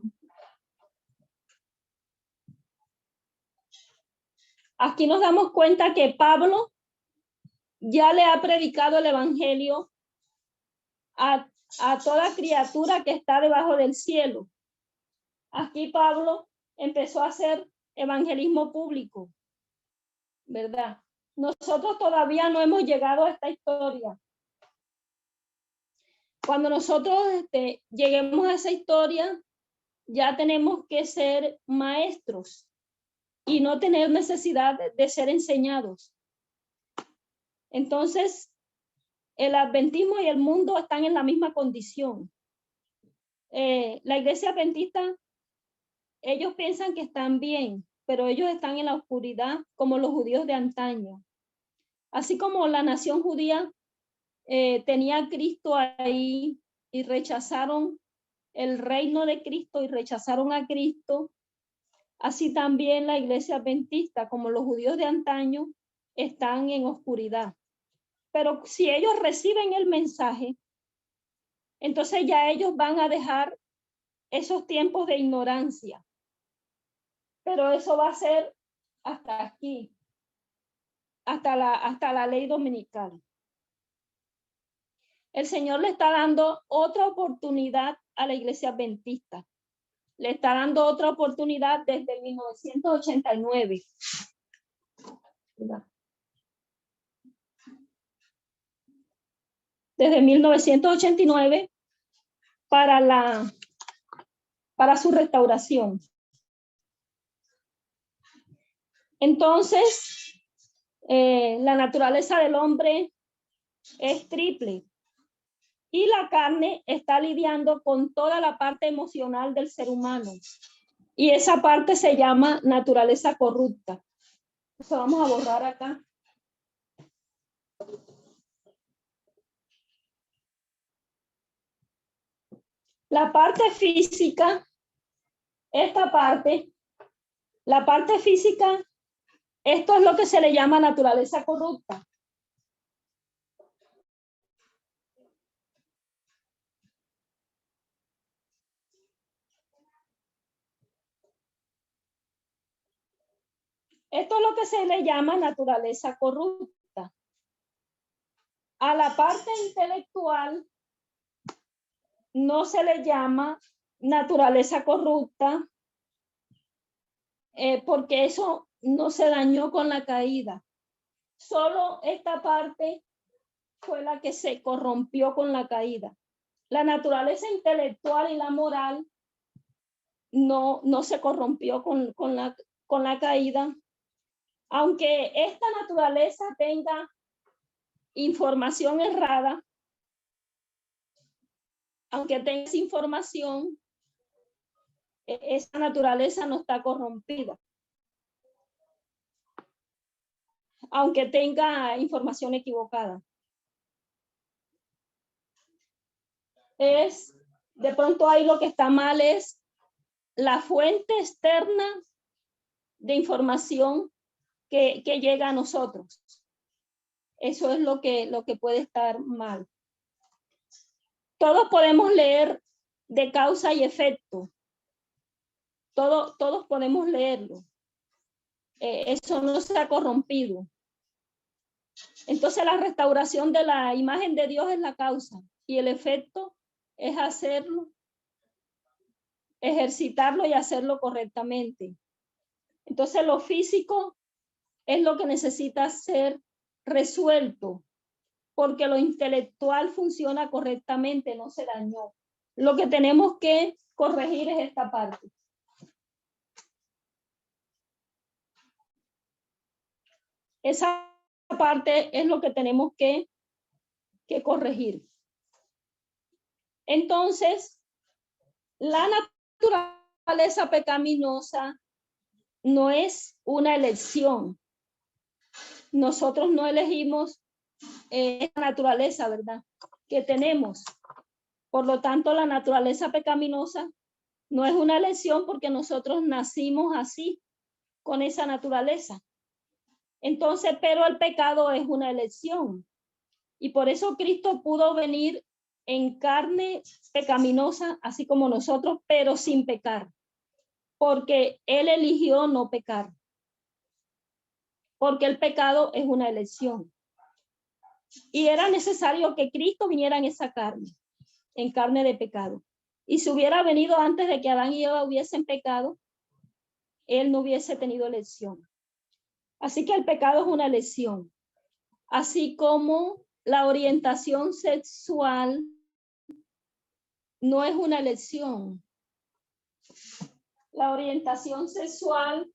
Aquí nos damos cuenta que Pablo ya le ha predicado el evangelio a toda criatura que está debajo del cielo. Aquí Pablo empezó a hacer evangelismo público, ¿verdad? Nosotros todavía no hemos llegado a esta historia. Cuando nosotros lleguemos a esa historia, ya tenemos que ser maestros y no tener necesidad de ser enseñados. Entonces, el adventismo y el mundo están en la misma condición. La iglesia adventista, ellos piensan que están bien, pero ellos están en la oscuridad como los judíos de antaño. Así como la nación judía tenía a Cristo ahí y rechazaron el reino de Cristo y rechazaron a Cristo, así también la iglesia adventista, como los judíos de antaño, están en oscuridad. Pero si ellos reciben el mensaje, entonces ya ellos van a dejar esos tiempos de ignorancia. Pero eso va a ser hasta aquí, hasta la ley dominical. El Señor le está dando otra oportunidad a la iglesia adventista. Le está dando otra oportunidad desde 1989. Desde 1989 para su restauración. Entonces, la naturaleza del hombre es triple. Y la carne está lidiando con toda la parte emocional del ser humano. Y esa parte se llama naturaleza corrupta. Eso vamos a borrar acá. La parte física, esta parte, la parte física, esto es lo que se le llama naturaleza corrupta. Esto es lo que se le llama naturaleza corrupta. A la parte intelectual no se le llama naturaleza corrupta porque eso no se dañó con la caída. Solo esta parte fue la que se corrompió con la caída. La naturaleza intelectual y la moral no se corrompió con la caída, aunque esta naturaleza tenga información errada, aunque tenga esa información, esa naturaleza no está corrompida. Aunque tenga información equivocada. De pronto ahí lo que está mal es la fuente externa de información que llega a nosotros. Eso es lo que puede estar mal. Todos podemos leer de causa y efecto. Todos podemos leerlo. Eso no se ha corrompido. Entonces la restauración de la imagen de Dios es la causa y el efecto es hacerlo, ejercitarlo y hacerlo correctamente. Entonces lo físico es lo que necesita ser resuelto porque lo intelectual funciona correctamente, no se dañó. Lo que tenemos que corregir es esta parte. Esa parte es lo que tenemos que corregir. Entonces, la naturaleza pecaminosa no es una elección. Nosotros no elegimos esa naturaleza, ¿verdad? Que tenemos. Por lo tanto, la naturaleza pecaminosa no es una elección porque nosotros nacimos así, con esa naturaleza. Entonces, pero el pecado es una elección. Y por eso Cristo pudo venir en carne pecaminosa, así como nosotros, pero sin pecar. Porque Él eligió no pecar. Porque el pecado es una elección. Y era necesario que Cristo viniera en esa carne, en carne de pecado. Y si hubiera venido antes de que Adán y Eva hubiesen pecado, Él no hubiese tenido elección. Así que el pecado es una elección. Así como la orientación sexual no es una elección. La orientación sexual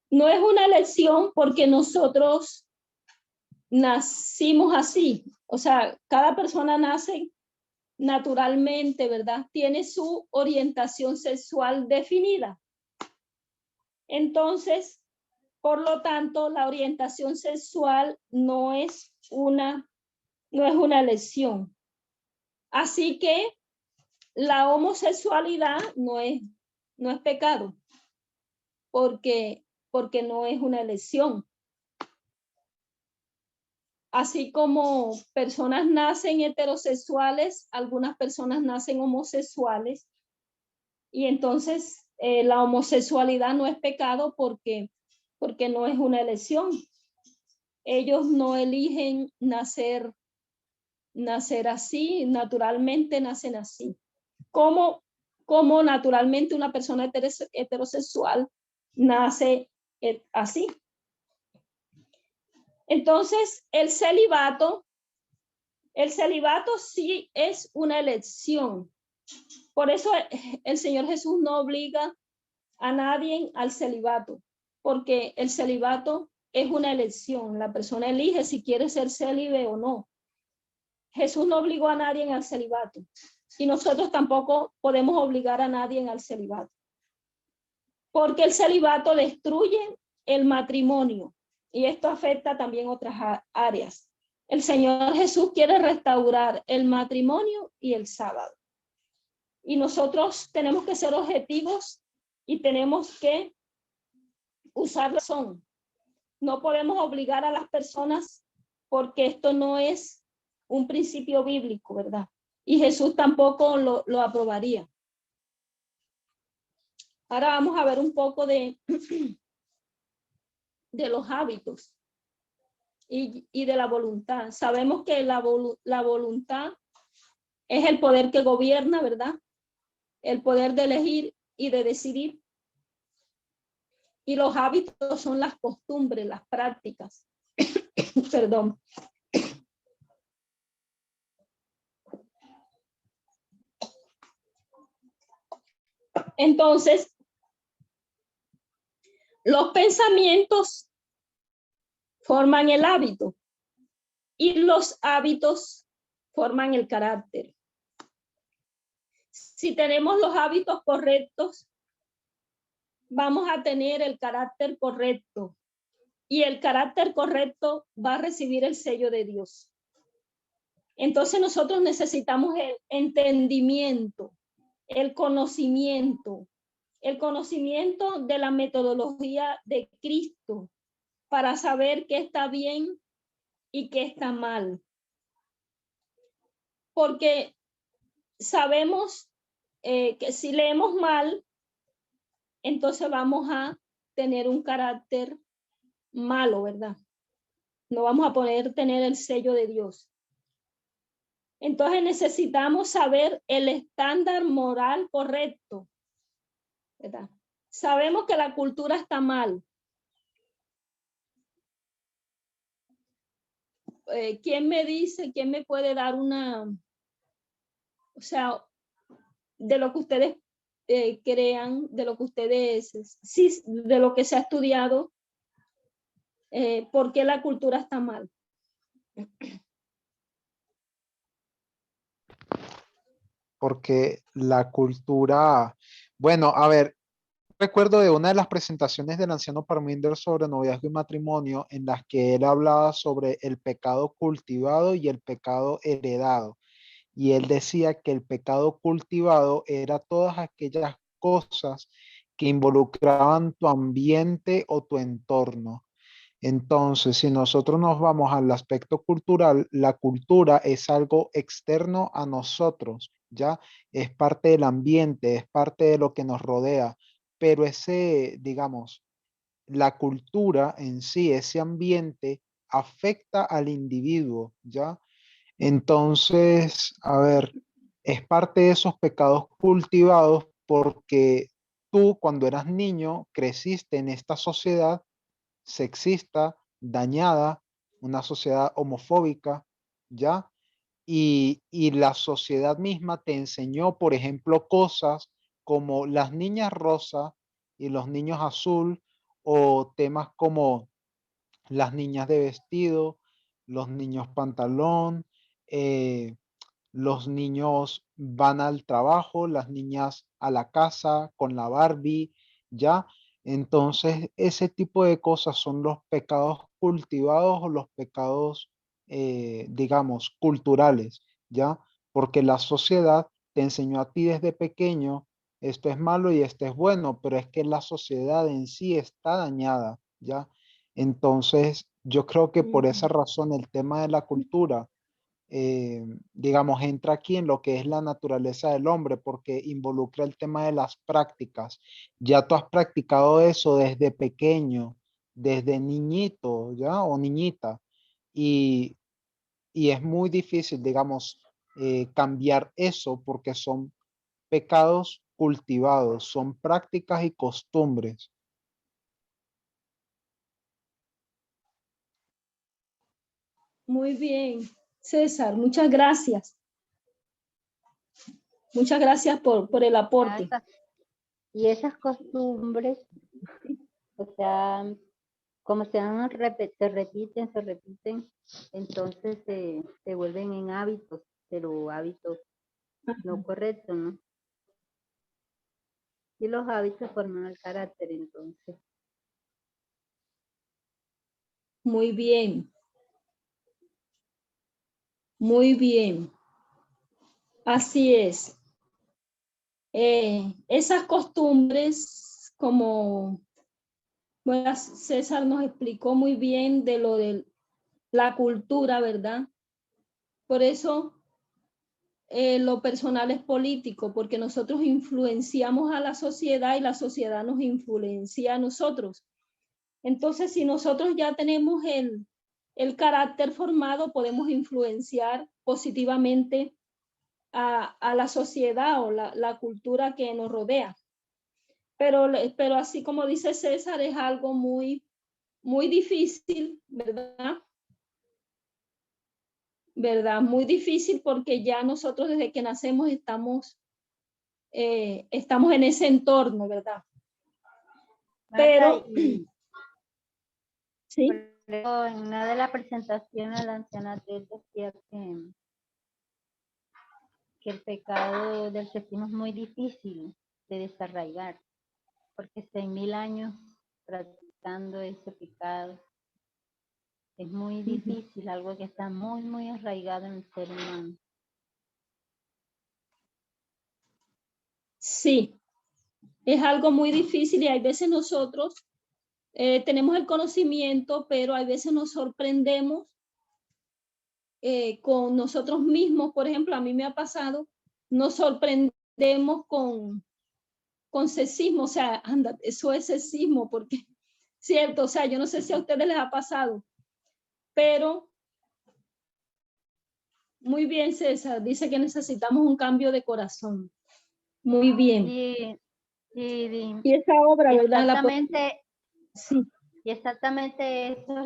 no es una elección porque nosotros nacimos así. O sea, cada persona nace naturalmente, ¿verdad? Tiene su orientación sexual definida. Entonces, por lo tanto, la orientación sexual no es una elección. Así que la homosexualidad no es pecado, porque no es una elección. Así como personas nacen heterosexuales, algunas personas nacen homosexuales, y entonces la homosexualidad no es pecado porque no es una elección. Ellos no eligen nacer así, naturalmente nacen así. Como naturalmente una persona heterosexual nace así. Entonces, el celibato sí es una elección. Por eso el Señor Jesús no obliga a nadie al celibato, porque el celibato es una elección. La persona elige si quiere ser célibe o no. Jesús no obligó a nadie al celibato y nosotros tampoco podemos obligar a nadie al celibato, porque el celibato destruye el matrimonio y esto afecta también otras áreas. El Señor Jesús quiere restaurar el matrimonio y el sábado. Y nosotros tenemos que ser objetivos y tenemos que usar razón. No podemos obligar a las personas porque esto no es un principio bíblico, ¿verdad? Y Jesús tampoco lo aprobaría. Ahora vamos a ver un poco de los hábitos y de la voluntad. Sabemos que la voluntad es el poder que gobierna, ¿verdad? El poder de elegir y de decidir. Y los hábitos son las costumbres, las prácticas. Perdón. Entonces, los pensamientos forman el hábito y los hábitos forman el carácter. Si tenemos los hábitos correctos, vamos a tener el carácter correcto y el carácter correcto va a recibir el sello de Dios. Entonces nosotros necesitamos el entendimiento, el conocimiento de la metodología de Cristo para saber qué está bien y qué está mal. Porque sabemos que si leemos mal, entonces vamos a tener un carácter malo, ¿verdad? No vamos a poder tener el sello de Dios. Entonces necesitamos saber el estándar moral correcto, ¿verdad? Sabemos que la cultura está mal. ¿Quién me dice, quién me puede dar una, o sea, de lo que ustedes crean, de lo que ustedes, sí, de lo que se ha estudiado, por qué la cultura está mal? Porque la cultura, bueno, a ver, recuerdo de una de las presentaciones del anciano Parminder sobre noviazgo y matrimonio en las que él hablaba sobre el pecado cultivado y el pecado heredado. Y él decía que el pecado cultivado era todas aquellas cosas que involucraban tu ambiente o tu entorno. Entonces, si nosotros nos vamos al aspecto cultural, la cultura es algo externo a nosotros, ¿ya? Es parte del ambiente, es parte de lo que nos rodea, pero ese, digamos, la cultura en sí, ese ambiente afecta al individuo, ¿ya? Entonces, a ver, es parte de esos pecados cultivados porque tú cuando eras niño creciste en esta sociedad sexista, dañada, una sociedad homofóbica, ¿ya? Y la sociedad misma te enseñó, por ejemplo, cosas como las niñas rosa y los niños azul, o temas como las niñas de vestido, los niños pantalón, eh, los niños van al trabajo, las niñas a la casa con la Barbie, ¿ya? Entonces, ese tipo de cosas son los pecados cultivados o los pecados, digamos, culturales, ¿ya? Porque la sociedad te enseñó a ti desde pequeño, esto es malo y esto es bueno, pero es que la sociedad en sí está dañada, ¿ya? Entonces, yo creo que por esa razón el tema de la cultura digamos, entra aquí en lo que es la naturaleza del hombre, porque involucra el tema de las prácticas. Ya tú has practicado eso desde pequeño, desde niñito, ¿ya? O niñita. Y, y es muy difícil, digamos, cambiar eso porque son pecados cultivados, son prácticas y costumbres. Muy bien, César, muchas gracias. Muchas gracias por el aporte. Y esas costumbres, o sea, como se repiten, entonces se vuelven en hábitos, pero hábitos no correctos, ¿no? Y los hábitos forman el carácter, entonces. Muy bien. Muy bien. Así es. Esas costumbres, como bueno, César nos explicó muy bien de lo de la cultura, ¿verdad? Por eso lo personal es político, porque nosotros influenciamos a la sociedad y la sociedad nos influencia a nosotros. Entonces, si nosotros ya tenemos el carácter formado, podemos influenciar positivamente a la sociedad o la cultura que nos rodea. Pero así como dice César, es algo muy, muy difícil, ¿verdad? ¿Verdad? Muy difícil, porque ya nosotros desde que nacemos estamos en ese entorno, ¿verdad? Pero, sí. Pero en una de las presentaciones la anciana decía que el pecado del sexismo es muy difícil de desarraigar, porque 6.000 años practicando ese pecado es muy difícil, algo que está muy, muy arraigado en el ser humano. Sí, es algo muy difícil, y hay veces nosotros tenemos el conocimiento, pero hay veces nos sorprendemos con nosotros mismos. Por ejemplo, a mí me ha pasado, nos sorprendemos con sexismo, o sea, anda, eso es sexismo, porque, cierto, o sea, yo no sé si a ustedes les ha pasado, pero muy bien, César, dice que necesitamos un cambio de corazón. Muy bien. Sí. Y esa obra, ¿verdad? Exactamente, sí. Y exactamente eso es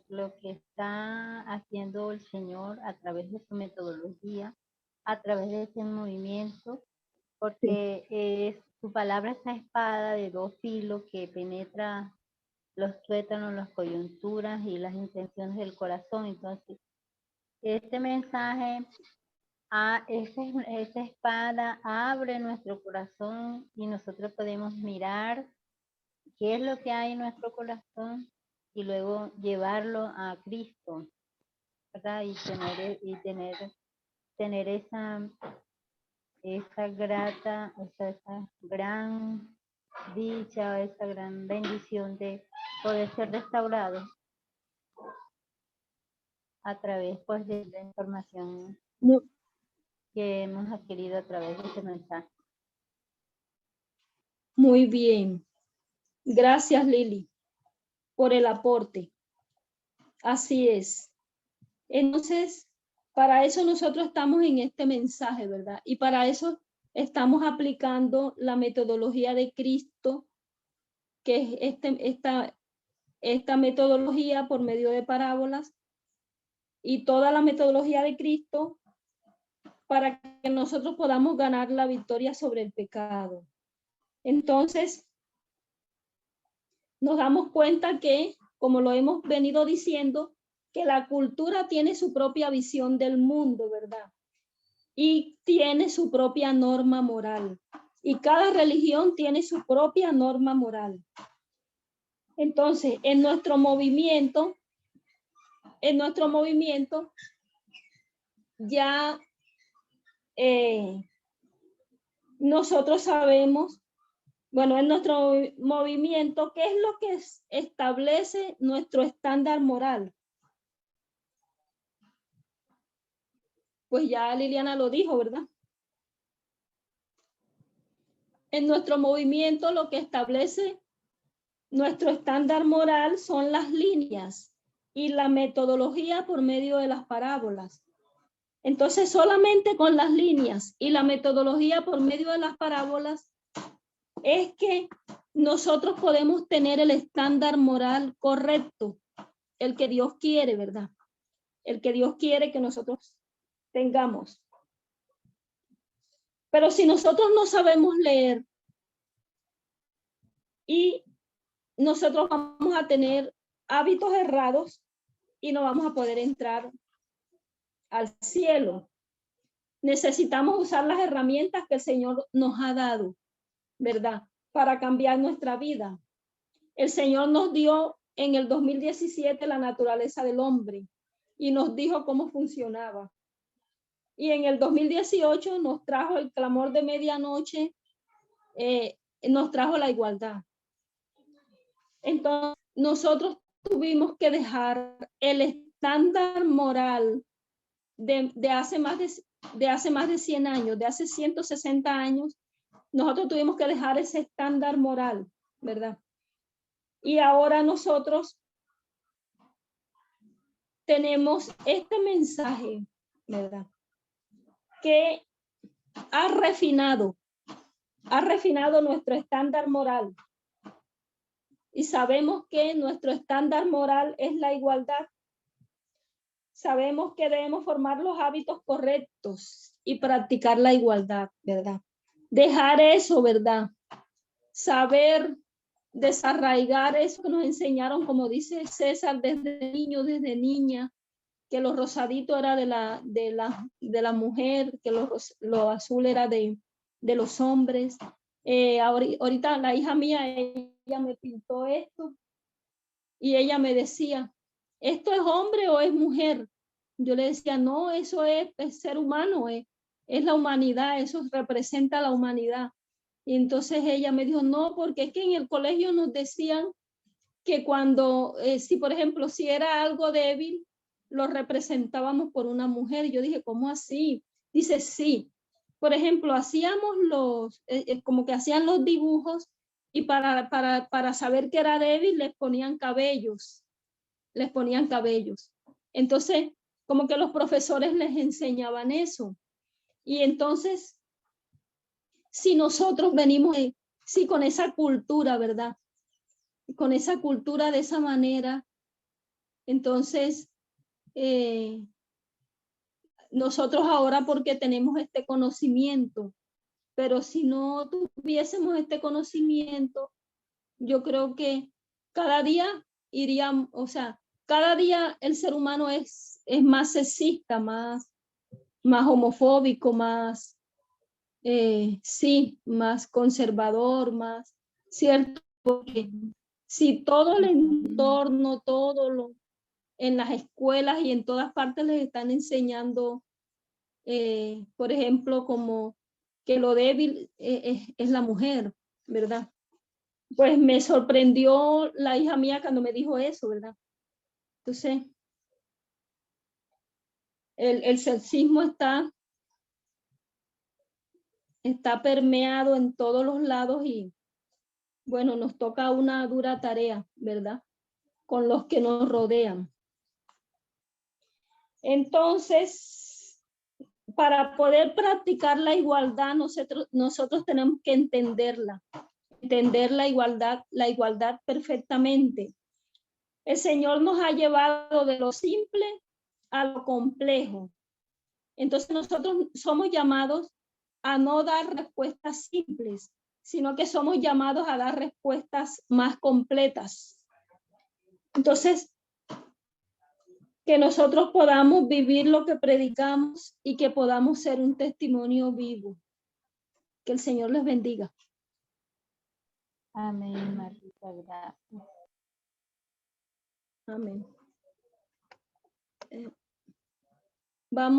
lo que está haciendo el Señor a través de su metodología, a través de ese movimiento, porque su palabra es esa espada de dos filos que penetra los tuétanos, las coyunturas y las intenciones del corazón. Entonces, este mensaje, esa espada abre nuestro corazón y nosotros podemos mirar qué es lo que hay en nuestro corazón y luego llevarlo a Cristo, ¿verdad? Y tener esa gran dicha, esa gran bendición de poder ser restaurado a través, pues, de la información que hemos adquirido a través de este mensaje. Muy bien. Gracias, Lili, por el aporte. Así es. Entonces, para eso nosotros estamos en este mensaje, ¿verdad? Y para eso estamos aplicando la metodología de Cristo, que es esta metodología por medio de parábolas, y toda la metodología de Cristo para que nosotros podamos ganar la victoria sobre el pecado. Entonces, nos damos cuenta que, como lo hemos venido diciendo, que la cultura tiene su propia visión del mundo, ¿verdad? Y tiene su propia norma moral. Y cada religión tiene su propia norma moral. Entonces, en nuestro movimiento ya nosotros sabemos, bueno, en nuestro movimiento, ¿qué es lo que establece nuestro estándar moral? Pues ya Liliana lo dijo, ¿verdad? En nuestro movimiento lo que establece nuestro estándar moral son las líneas y la metodología por medio de las parábolas. Entonces, solamente con las líneas y la metodología por medio de las parábolas es que nosotros podemos tener el estándar moral correcto, el que Dios quiere, ¿verdad? El que Dios quiere que nosotros tengamos. Pero si nosotros no sabemos leer, y nosotros vamos a tener hábitos errados y no vamos a poder entrar al cielo. Necesitamos usar las herramientas que el Señor nos ha dado, ¿verdad? Para cambiar nuestra vida. El Señor nos dio en el 2017 la naturaleza del hombre y nos dijo cómo funcionaba. Y en el 2018 nos trajo el clamor de medianoche, nos trajo la igualdad. Entonces, nosotros tuvimos que dejar el estándar moral de hace más de de hace más de 100 años, de hace 160 años, nosotros tuvimos que dejar ese estándar moral, ¿verdad? Y ahora nosotros tenemos este mensaje, ¿verdad? Que ha refinado nuestro estándar moral. Y sabemos que nuestro estándar moral es la igualdad. Sabemos que debemos formar los hábitos correctos y practicar la igualdad, ¿verdad? Dejar eso, ¿verdad? Saber desarraigar eso que nos enseñaron, como dice César, desde niño, desde niña, que lo rosadito era de la mujer, que lo azul era de los hombres. Ahorita la hija mía, ella me pintó esto y ella me decía, ¿esto es hombre o es mujer? Yo le decía, no, eso es ser humano, es la humanidad, eso representa la humanidad. Y entonces ella me dijo, no, porque es que en el colegio nos decían que cuando, si por ejemplo, si era algo débil, lo representábamos por una mujer. Y yo dije, ¿cómo así? Dice, sí. Por ejemplo, hacíamos como que hacían los dibujos y para saber que era débil les ponían cabellos. Entonces, como que los profesores les enseñaban eso. Y entonces, si nosotros venimos, sí, con esa cultura, ¿verdad? Con esa cultura de esa manera, entonces, nosotros ahora porque tenemos este conocimiento, pero si no tuviésemos este conocimiento, yo creo que cada día o sea, cada día el ser humano es más sexista, más homofóbico, más, sí, más conservador, más, ¿cierto? Porque si todo el entorno, en las escuelas y en todas partes les están enseñando, por ejemplo, como que lo débil es la mujer, ¿verdad? Pues me sorprendió la hija mía cuando me dijo eso, ¿verdad? Entonces, el sexismo está permeado en todos los lados y, bueno, nos toca una dura tarea, ¿verdad? Con los que nos rodean. Entonces, para poder practicar la igualdad, nosotros tenemos que entender la igualdad perfectamente. El Señor nos ha llevado de lo simple a lo complejo. Entonces nosotros somos llamados a no dar respuestas simples, sino que somos llamados a dar respuestas más completas. Entonces, que nosotros podamos vivir lo que predicamos y que podamos ser un testimonio vivo. Que el Señor les bendiga. Amén, Marita, gracias. Amén. Vamos.